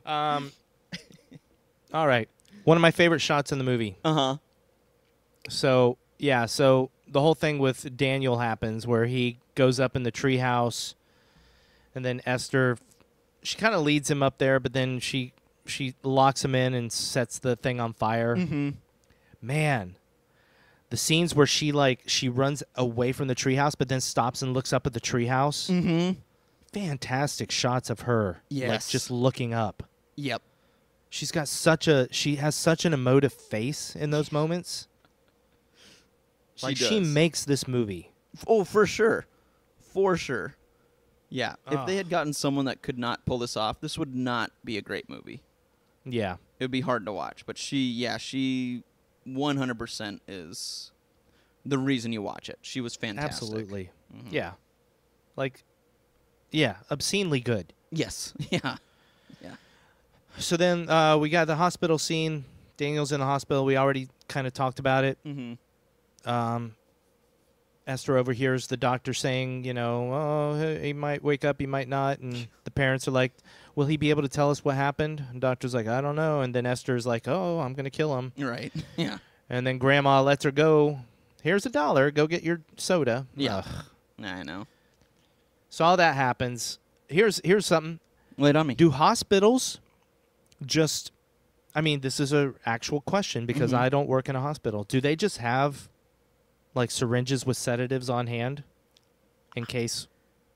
buddy. All right. One of my favorite shots in the movie. So the whole thing with Daniel happens where he goes up in the treehouse, and then Esther, she kind of leads him up there, but then she locks him in and sets the thing on fire. Man, The scenes where she runs away from the treehouse, but then stops and looks up at the treehouse. Mm-hmm. Fantastic shots of her, Yes. just looking up. Yep. She has such an emotive face in those moments. She makes this movie. Oh, for sure. For sure. Yeah. If Ah. they had gotten someone that could not pull this off, this would not be a great movie. Yeah. It would be hard to watch. But she 100% is the reason you watch it. She was fantastic. Absolutely. Mhm. Yeah. Obscenely good. Yes. Yeah. So then we got the hospital scene. Daniel's in the hospital. We already kind of talked about it. Mm-hmm. Esther overhears the doctor saying, he might wake up, he might not. And the parents are like, will he be able to tell us what happened? And the doctor's like, I don't know. And then Esther's like, oh, I'm going to kill him. Right. Yeah. And then Grandma lets her go. Here's $1. Go get your soda. Yeah. Ugh. I know. So all that happens. Here's something. Lay it on me. Do hospitals just, this is an actual question because Mhm. I don't work in a hospital. Do they just have syringes with sedatives on hand in case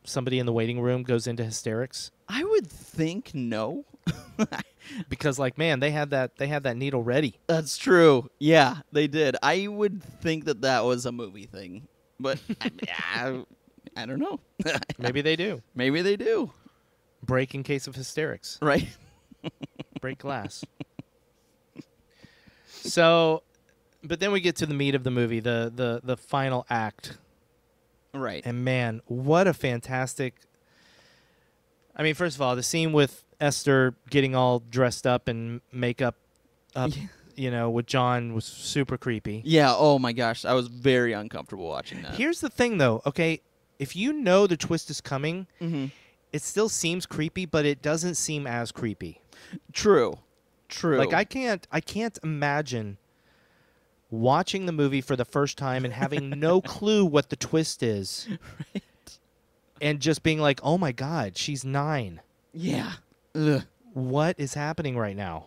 somebody in the waiting room goes into hysterics? I would think no. Because they had that needle ready. That's true. Yeah, they did. I would think that was a movie thing. But I don't know. Maybe they do. Maybe they do. Break in case of hysterics. Right. Break glass. So, but then we get to the meat of the movie, the final act. Right. And man, what a fantastic... first of all, the scene with Esther getting all dressed up and makeup up, with John was super creepy. Yeah, oh my gosh. I was very uncomfortable watching that. Here's the thing, though. Okay, if you know the twist is coming, Mm-hmm. it still seems creepy, but it doesn't seem as creepy. True. I can't imagine watching the movie for the first time and having no clue what the twist is. Right. And just being like, oh my God, she's 9. Yeah. Ugh. What is happening right now?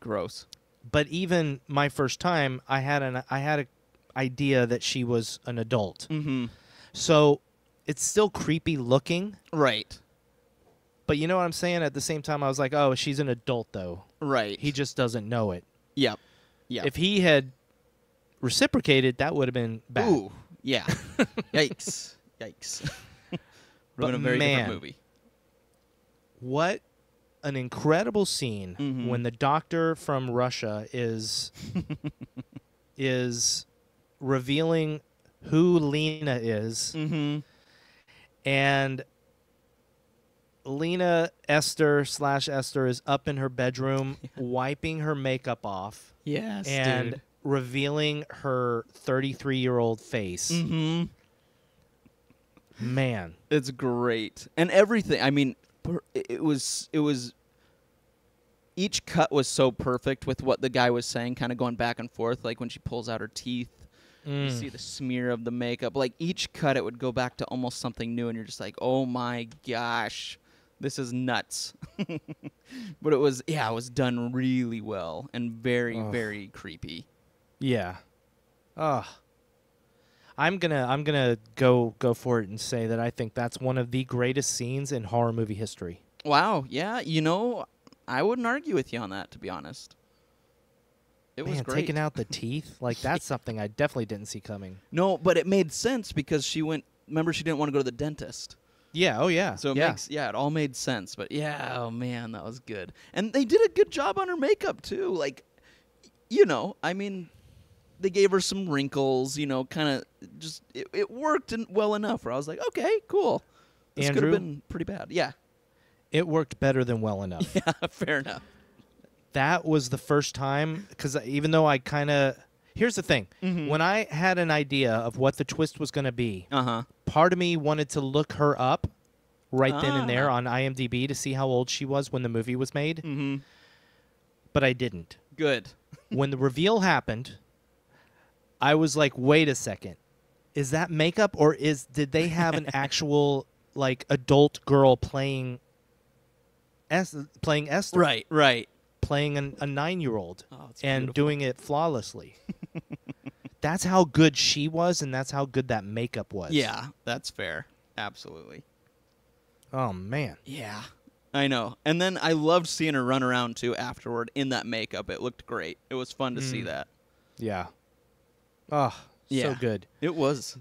Gross. But even my first time, I had an idea that she was an adult. Mm-hmm. So it's still creepy looking. Right. But you know what I'm saying? At the same time, I was like, oh, she's an adult, though. Right. He just doesn't know it. Yep. Yeah. If he had reciprocated, that would have been bad. Ooh. Yeah. Yikes. Yikes. But a very man, different movie. What an incredible scene Mhm. when the doctor from Russia is revealing who Lena is. Mm-hmm. And Lena Esther is up in her bedroom wiping her makeup off Yes, and dude. revealing her 33-year-old face. Mm-hmm. Man. It's great. And everything, it was each cut was so perfect with what the guy was saying, kind of going back and forth, like when she pulls out her teeth. You see the smear of the makeup. Like each cut, it would go back to almost something new, and you're just like, oh my gosh, this is nuts. But it was done really well and very, very creepy. Yeah. I'm gonna go for it and say that I think that's one of the greatest scenes in horror movie history. Wow. Yeah. I wouldn't argue with you on that, to be honest. It was great. Taking out the teeth, that's something I definitely didn't see coming. No, but it made sense because remember she didn't want to go to the dentist. Yeah, oh yeah. So it all made sense. But yeah, oh man, that was good. And they did a good job on her makeup too. They gave her some wrinkles, kind of just, it worked well enough where I was like, okay, cool. This could have Andrew? been pretty bad. Yeah. It worked better than well enough. Yeah, fair enough. That was the first time, because even though I kind of... Here's the thing. Mhm. When I had an idea of what the twist was going to be, Uh-huh. part of me wanted to look her up right then and there Ah. on IMDb to see how old she was when the movie was made, Mm-hmm. but I didn't. Good. When the reveal happened, I was like, wait a second. Is that makeup, or did they have an actual adult girl playing Esther? Right. Playing a 9-year-old Oh, it's and beautiful. doing it flawlessly. that's how good she was, and that's how good that makeup was. Yeah, that's fair. Absolutely. Oh, man. Yeah, I know. And then I loved seeing her run around, too, afterward in that makeup. It looked great. It was fun to see that. Yeah. Oh, Yeah. so good. It was.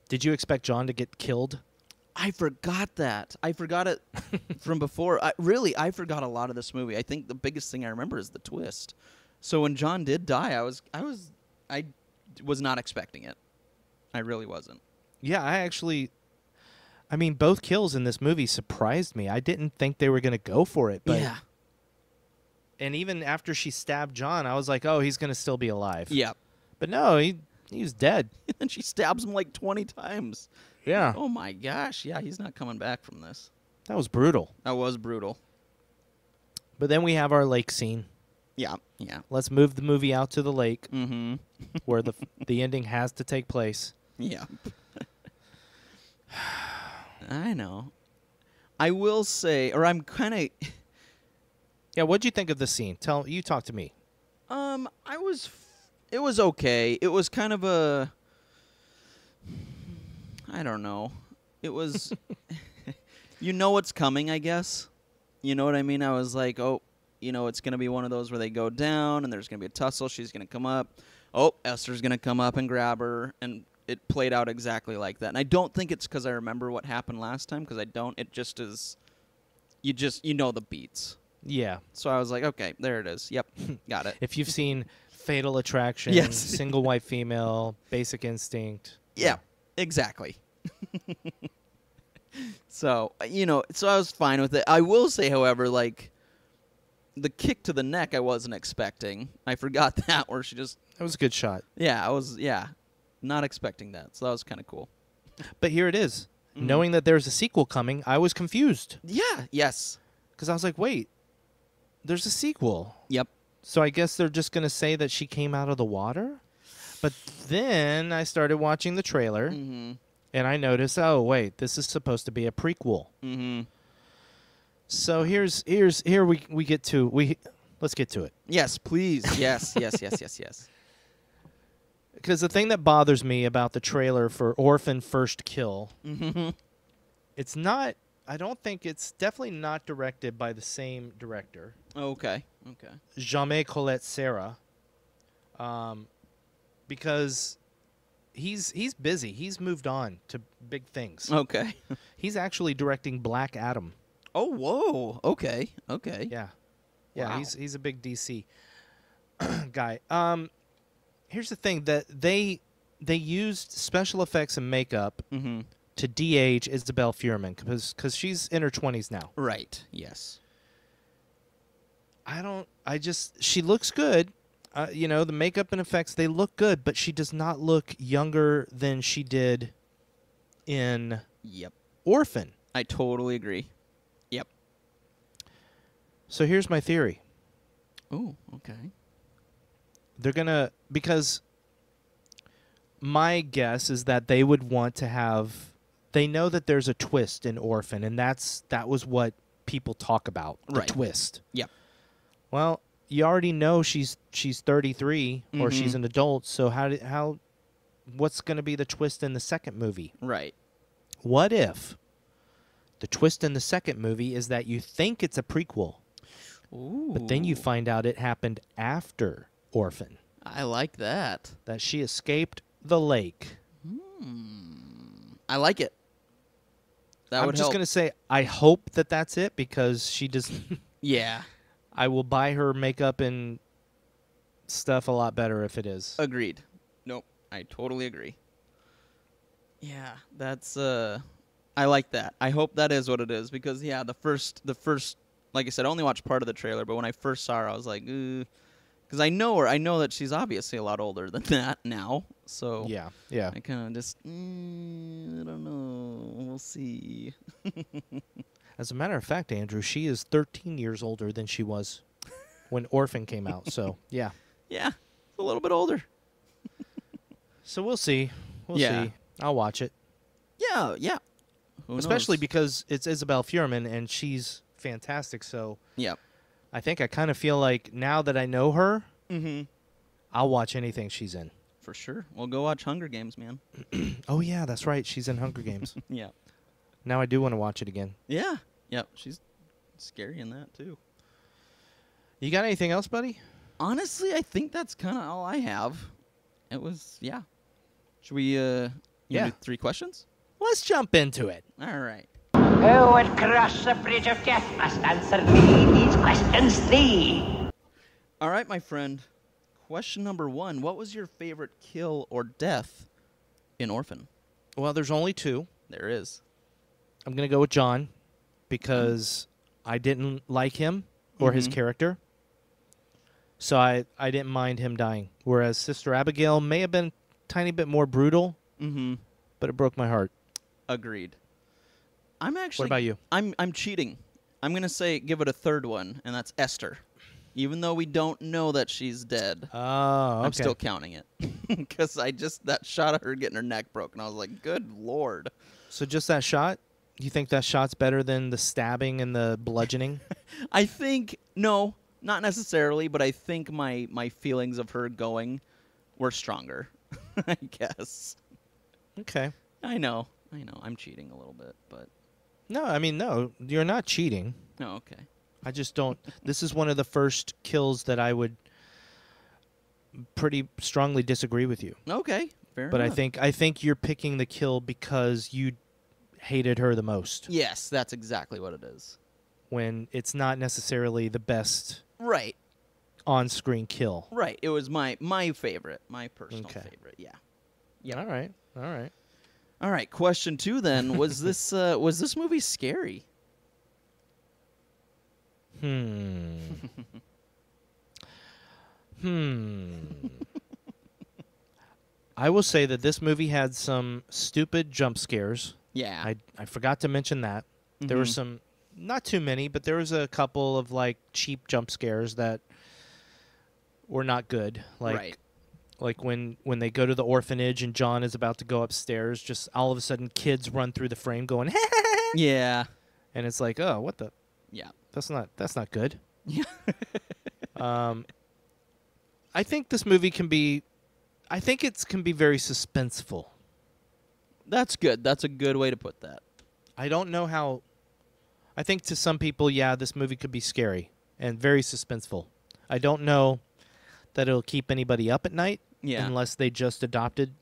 Did you expect John to get killed? I forgot that. I forgot it from before. I forgot a lot of this movie. I think the biggest thing I remember is the twist. So when John did die, I was not expecting it. I really wasn't. Yeah, I mean, both kills in this movie surprised me. I didn't think they were going to go for it. But Yeah. And even after she stabbed John, I was like, oh, he's going to still be alive. Yeah. But no, he was dead. And she stabs him like 20 times. Yeah. Oh, my gosh. Yeah, he's not coming back from this. That was brutal. That was brutal. But then we have our lake scene. Yeah. Yeah. Let's move the movie out to the lake Mm-hmm. where the ending has to take place. Yeah. I know. I will say, or I'm kind of... Yeah, what'd you think of the scene? You talk to me. It was okay. It was kind of a... I don't know. It was... you know what's coming, I guess. You know what I mean? I was like, oh, it's going to be one of those where they go down and there's going to be a tussle. She's going to come up. Oh, Esther's going to come up and grab her. And it played out exactly like that. And I don't think it's because I remember what happened last time, because I don't. It just is... You know the beats. Yeah. So I was like, okay, there it is. Yep, got it. If you've seen Fatal Attraction, Yes. Single White Female, Basic Instinct. Yeah, exactly. So, so I was fine with it. I will say, however, like, the kick to the neck I wasn't expecting. I forgot that, where she just... That was a good shot. Yeah, I was, not expecting that. So that was kind of cool. But here it is. Knowing that there's a sequel coming, I was confused. Yeah, yes. Because I was like, wait, there's a sequel. Yep. So I guess they're just going to say that she came out of the water? But then I started watching the trailer, and I noticed, oh, wait, this is supposed to be a prequel. Mm-hmm. So here we get to, let's get to it. Yes, please. Yes, yes. Because the thing that bothers me about the trailer for Orphan First Kill, it's not, I don't think it's definitely not directed by the same director. Okay. Jaume Collet-Serra, because he's busy. He's moved on to big things. Okay. He's actually directing Black Adam. Oh, whoa. Okay. Yeah. Wow. He's a big DC guy. Here's the thing, that they used special effects and makeup to de-age Isabelle Fuhrman because she's in her 20s now. Right. Yes. She looks good. The makeup and effects, they look good, but she does not look younger than she did in Orphan. I totally agree. Yep. So here's my theory. Oh, okay. They're going to, because my guess is that they would want to have, they know that there's a twist in Orphan, and that was what people talk about, the twist. Yep. Well, you already know she's 33 or she's an adult, so what's going to be the twist in the second movie? Right. What if the twist in the second movie is that you think it's a prequel, but then you find out it happened after Orphan? I like that. That she escaped the lake. I like it. I'm just going to say, I hope that that's it, because she doesn't... Yeah. I will buy her makeup and stuff a lot better if it is. Agreed. Nope. I totally agree. Yeah, that's I like that. I hope that is what it is, because the first like I said, I only watched part of the trailer, but when I first saw her I was like, because I know her. I know that she's obviously a lot older than that now. So Yeah. I kind of just I don't know. We'll see. As a matter of fact, Andrew, she is 13 years older than she was when Orphan came out. So, yeah. Yeah, a little bit older. So we'll see. We'll see. I'll watch it. Yeah. Who Especially knows? because it's Isabelle Fuhrman, and she's fantastic. So Yep. I think I kind of feel like now that I know her, Mm-hmm. I'll watch anything she's in. For sure. We'll go watch Hunger Games, man. Oh, yeah, that's right. She's in Hunger Games. Yeah. Now I do want to watch it again. Yeah. Yep. She's scary in that, too. You got anything else, buddy? Honestly, I think that's kind of all I have. It was, yeah. Should we, Yeah. do 3 questions? Let's jump into it. All right. Who would cross the bridge of death must answer me these questions 3. All right, my friend. Question number 1. What was your favorite kill or death in Orphan? Well, there's only 2. There is. I'm going to go with John because I didn't like him or his character. So I didn't mind him dying. Whereas Sister Abigail may have been a tiny bit more brutal, but it broke my heart. Agreed. I'm actually... What about you? I'm cheating. I'm going to say give it a third one, and that's Esther. Even though we don't know that she's dead, Oh, okay. I'm still counting it. Because that shot of her getting her neck broken, I was like, good Lord. So just that shot? You think that shot's better than the stabbing and the bludgeoning? I think, no, not necessarily, but I think my feelings of her going were stronger, I guess. Okay. I know. I'm cheating a little bit, but... No, I mean, no, you're not cheating. No, okay. I just don't. This is one of the first kills that I would pretty strongly disagree with you. Okay, fair But enough. I think you're picking the kill because you hated her the most. Yes, that's exactly what it is. When it's not necessarily the best Right. on-screen kill. Right. It was my favorite, my personal Okay. favorite. Yeah. Yep. All right. All right. All right. Question 2 then was this movie scary? I will say that this movie had some stupid jump scares. Yeah. I forgot to mention that. There were some, not too many, but there was a couple of like cheap jump scares that were not good. Like, right. Like when they go to the orphanage and John is about to go upstairs, just all of a sudden kids run through the frame going, Yeah. and it's like, oh, what the? Yeah. That's not good. Yeah. I think this movie can be very suspenseful. That's good. That's a good way to put that. I don't know how. I think to some people, yeah, this movie could be scary and very suspenseful. I don't know that it'll keep anybody up at night unless they just adopted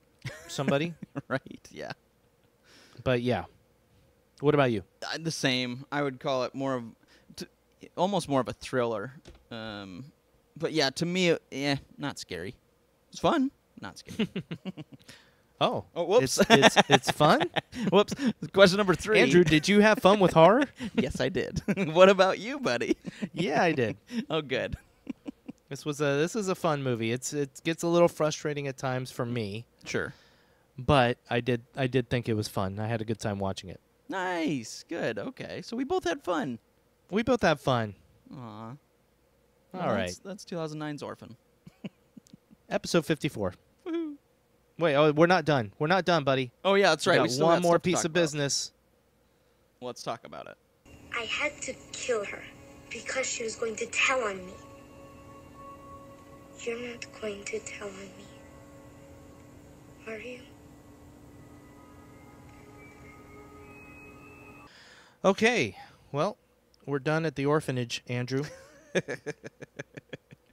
somebody. Right. Yeah. But yeah. What about you? The same. I would call it almost more of a thriller. But yeah, to me, not scary. It's fun, not scary. Oh, whoops. It's fun? Whoops. Question number 3. Andrew, did you have fun with horror? Yes, I did. What about you, buddy? Yeah, I did. Oh, good. This is a fun movie. It gets a little frustrating at times for me, Sure. but I did think it was fun. I had a good time watching it. Nice. Good. Okay. So we both had fun. We both have fun. Aw. All right. That's 2009's Orphan. Episode 54. Woohoo. Wait, we're not done. We're not done, buddy. Oh, yeah, that's right. We We got still one got more stuff to piece talk of about. business. Let's talk about it. I had to kill her because she was going to tell on me. You're not going to tell on me, are you? Okay. Well, we're done at the orphanage, Andrew.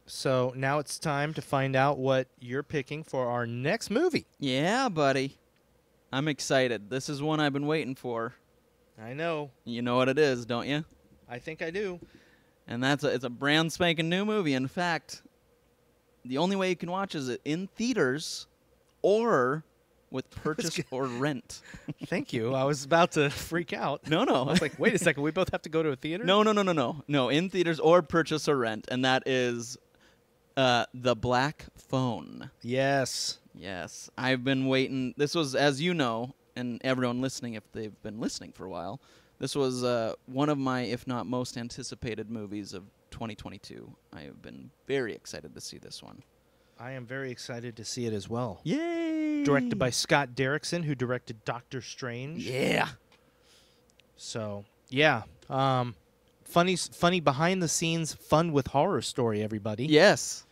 So now it's time to find out what you're picking for our next movie. Yeah, buddy. I'm excited. This is one I've been waiting for. I know. You know what it is, don't you? I think I do. And it's a brand spanking new movie. In fact, the only way you can watch is it in theaters or with purchase or rent. Thank you. I was about to freak out. No. I was like, wait a second. We both have to go to a theater? No. No, in theaters or purchase or rent. And that is The Black Phone. Yes. Yes. I've been waiting. This was, as you know, and everyone listening, if they've been listening for a while, this was one of my, if not most anticipated movies of 2022. I have been very excited to see this one. I am very excited to see it as well. Yay! Directed by Scott Derrickson, who directed Doctor Strange. Yeah. So, yeah. Funny behind-the-scenes fun with horror story, everybody. Yes.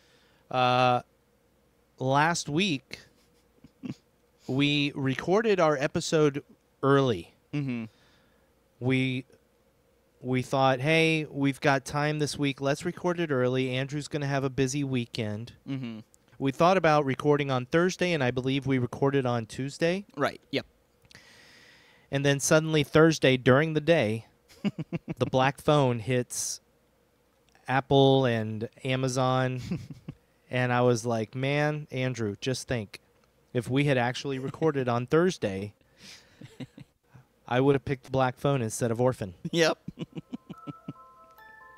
Last week, we recorded our episode early. Mm-hmm. We thought, hey, we've got time this week. Let's record it early. Andrew's going to have a busy weekend. Mm-hmm. We thought about recording on Thursday, and I believe we recorded on Tuesday. Right. Yep. And then suddenly Thursday during the day, the black phone hits Apple and Amazon. And I was like, man, Andrew, just think. If we had actually recorded on Thursday, I would have picked the black phone instead of Orphan. Yep.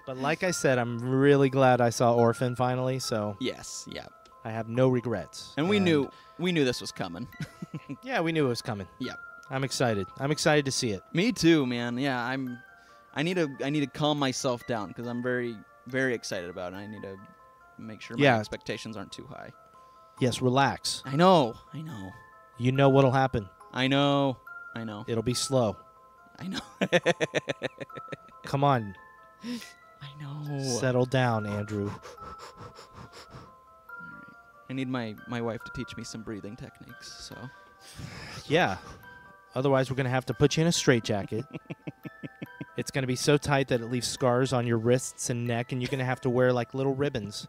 But like I said, I'm really glad I saw Orphan finally, so Yes. Yep. I have no regrets. And we knew this was coming. Yeah, we knew it was coming. Yep. I'm excited. I'm excited to see it. Me too, man. Yeah, I need to calm myself down because I'm very, very excited about it. I need to make sure my expectations aren't too high. Yes, relax. I know. You know what'll happen. I know. It'll be slow. I know. Come on. I know. Settle down, Andrew. All right. I need my wife to teach me some breathing techniques, so. Yeah. Otherwise, we're going to have to put you in a straitjacket. It's going to be so tight that it leaves scars on your wrists and neck, and you're going to have to wear like little ribbons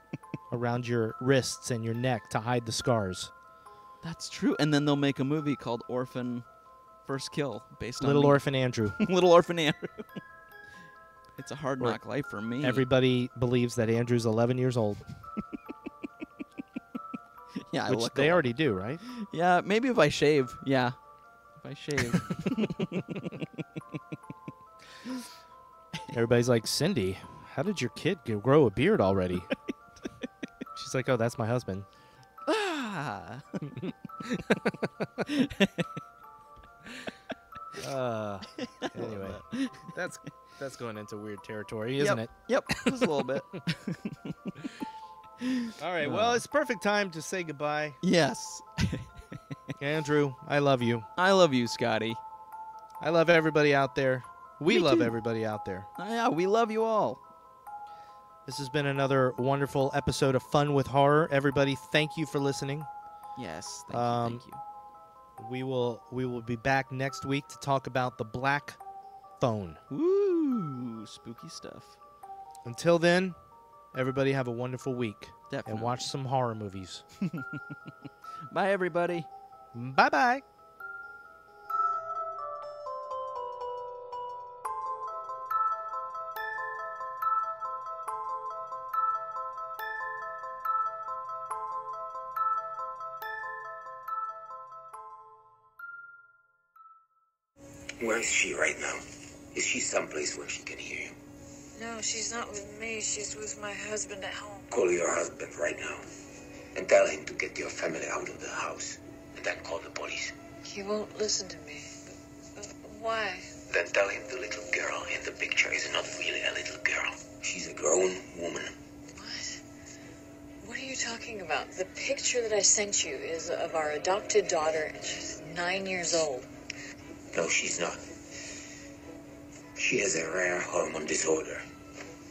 around your wrists and your neck to hide the scars. That's true. And then they'll make a movie called Orphan First Kill based on Little me. Orphan Andrew. Little Orphan Andrew. It's a hard knock life for me. Everybody believes that Andrew's 11 years old. Yeah, Which they already do, right? Yeah, maybe if I shave. Yeah. If I shave. Everybody's like, Cindy, how did your kid grow a beard already? She's like, oh, that's my husband. Ah. Anyway, that's going into weird territory, isn't it? Yep, just a little bit. All right, well, it's perfect time to say goodbye. Yes. Andrew, I love you. I love you, Scotty. I love everybody out there. We Me love too. everybody out there. Yeah, we love you all. This has been another wonderful episode of Fun with Horror. Everybody, thank you for listening. Yes, thank you. We will be back next week to talk about the black phone. Woo, spooky stuff. Until then, everybody have a wonderful week. Definitely. And watch some horror movies. Bye, everybody. Bye-bye. Where is she right now? Is she someplace where she can hear you? No, she's not with me. She's with my husband at home. Call your husband right now and tell him to get your family out of the house and then call the police. He won't listen to me. Why? Then tell him the little girl in the picture is not really a little girl. She's a grown woman. What? What are you talking about? The picture that I sent you is of our adopted daughter, and she's 9 years old. No, she's not. She has a rare hormone disorder.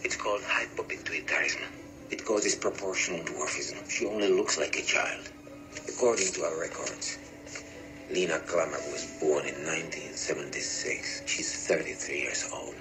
It's called hypopituitarism. It causes proportional dwarfism. She only looks like a child. According to our records, Lena Klammer was born in 1976. She's 33 years old.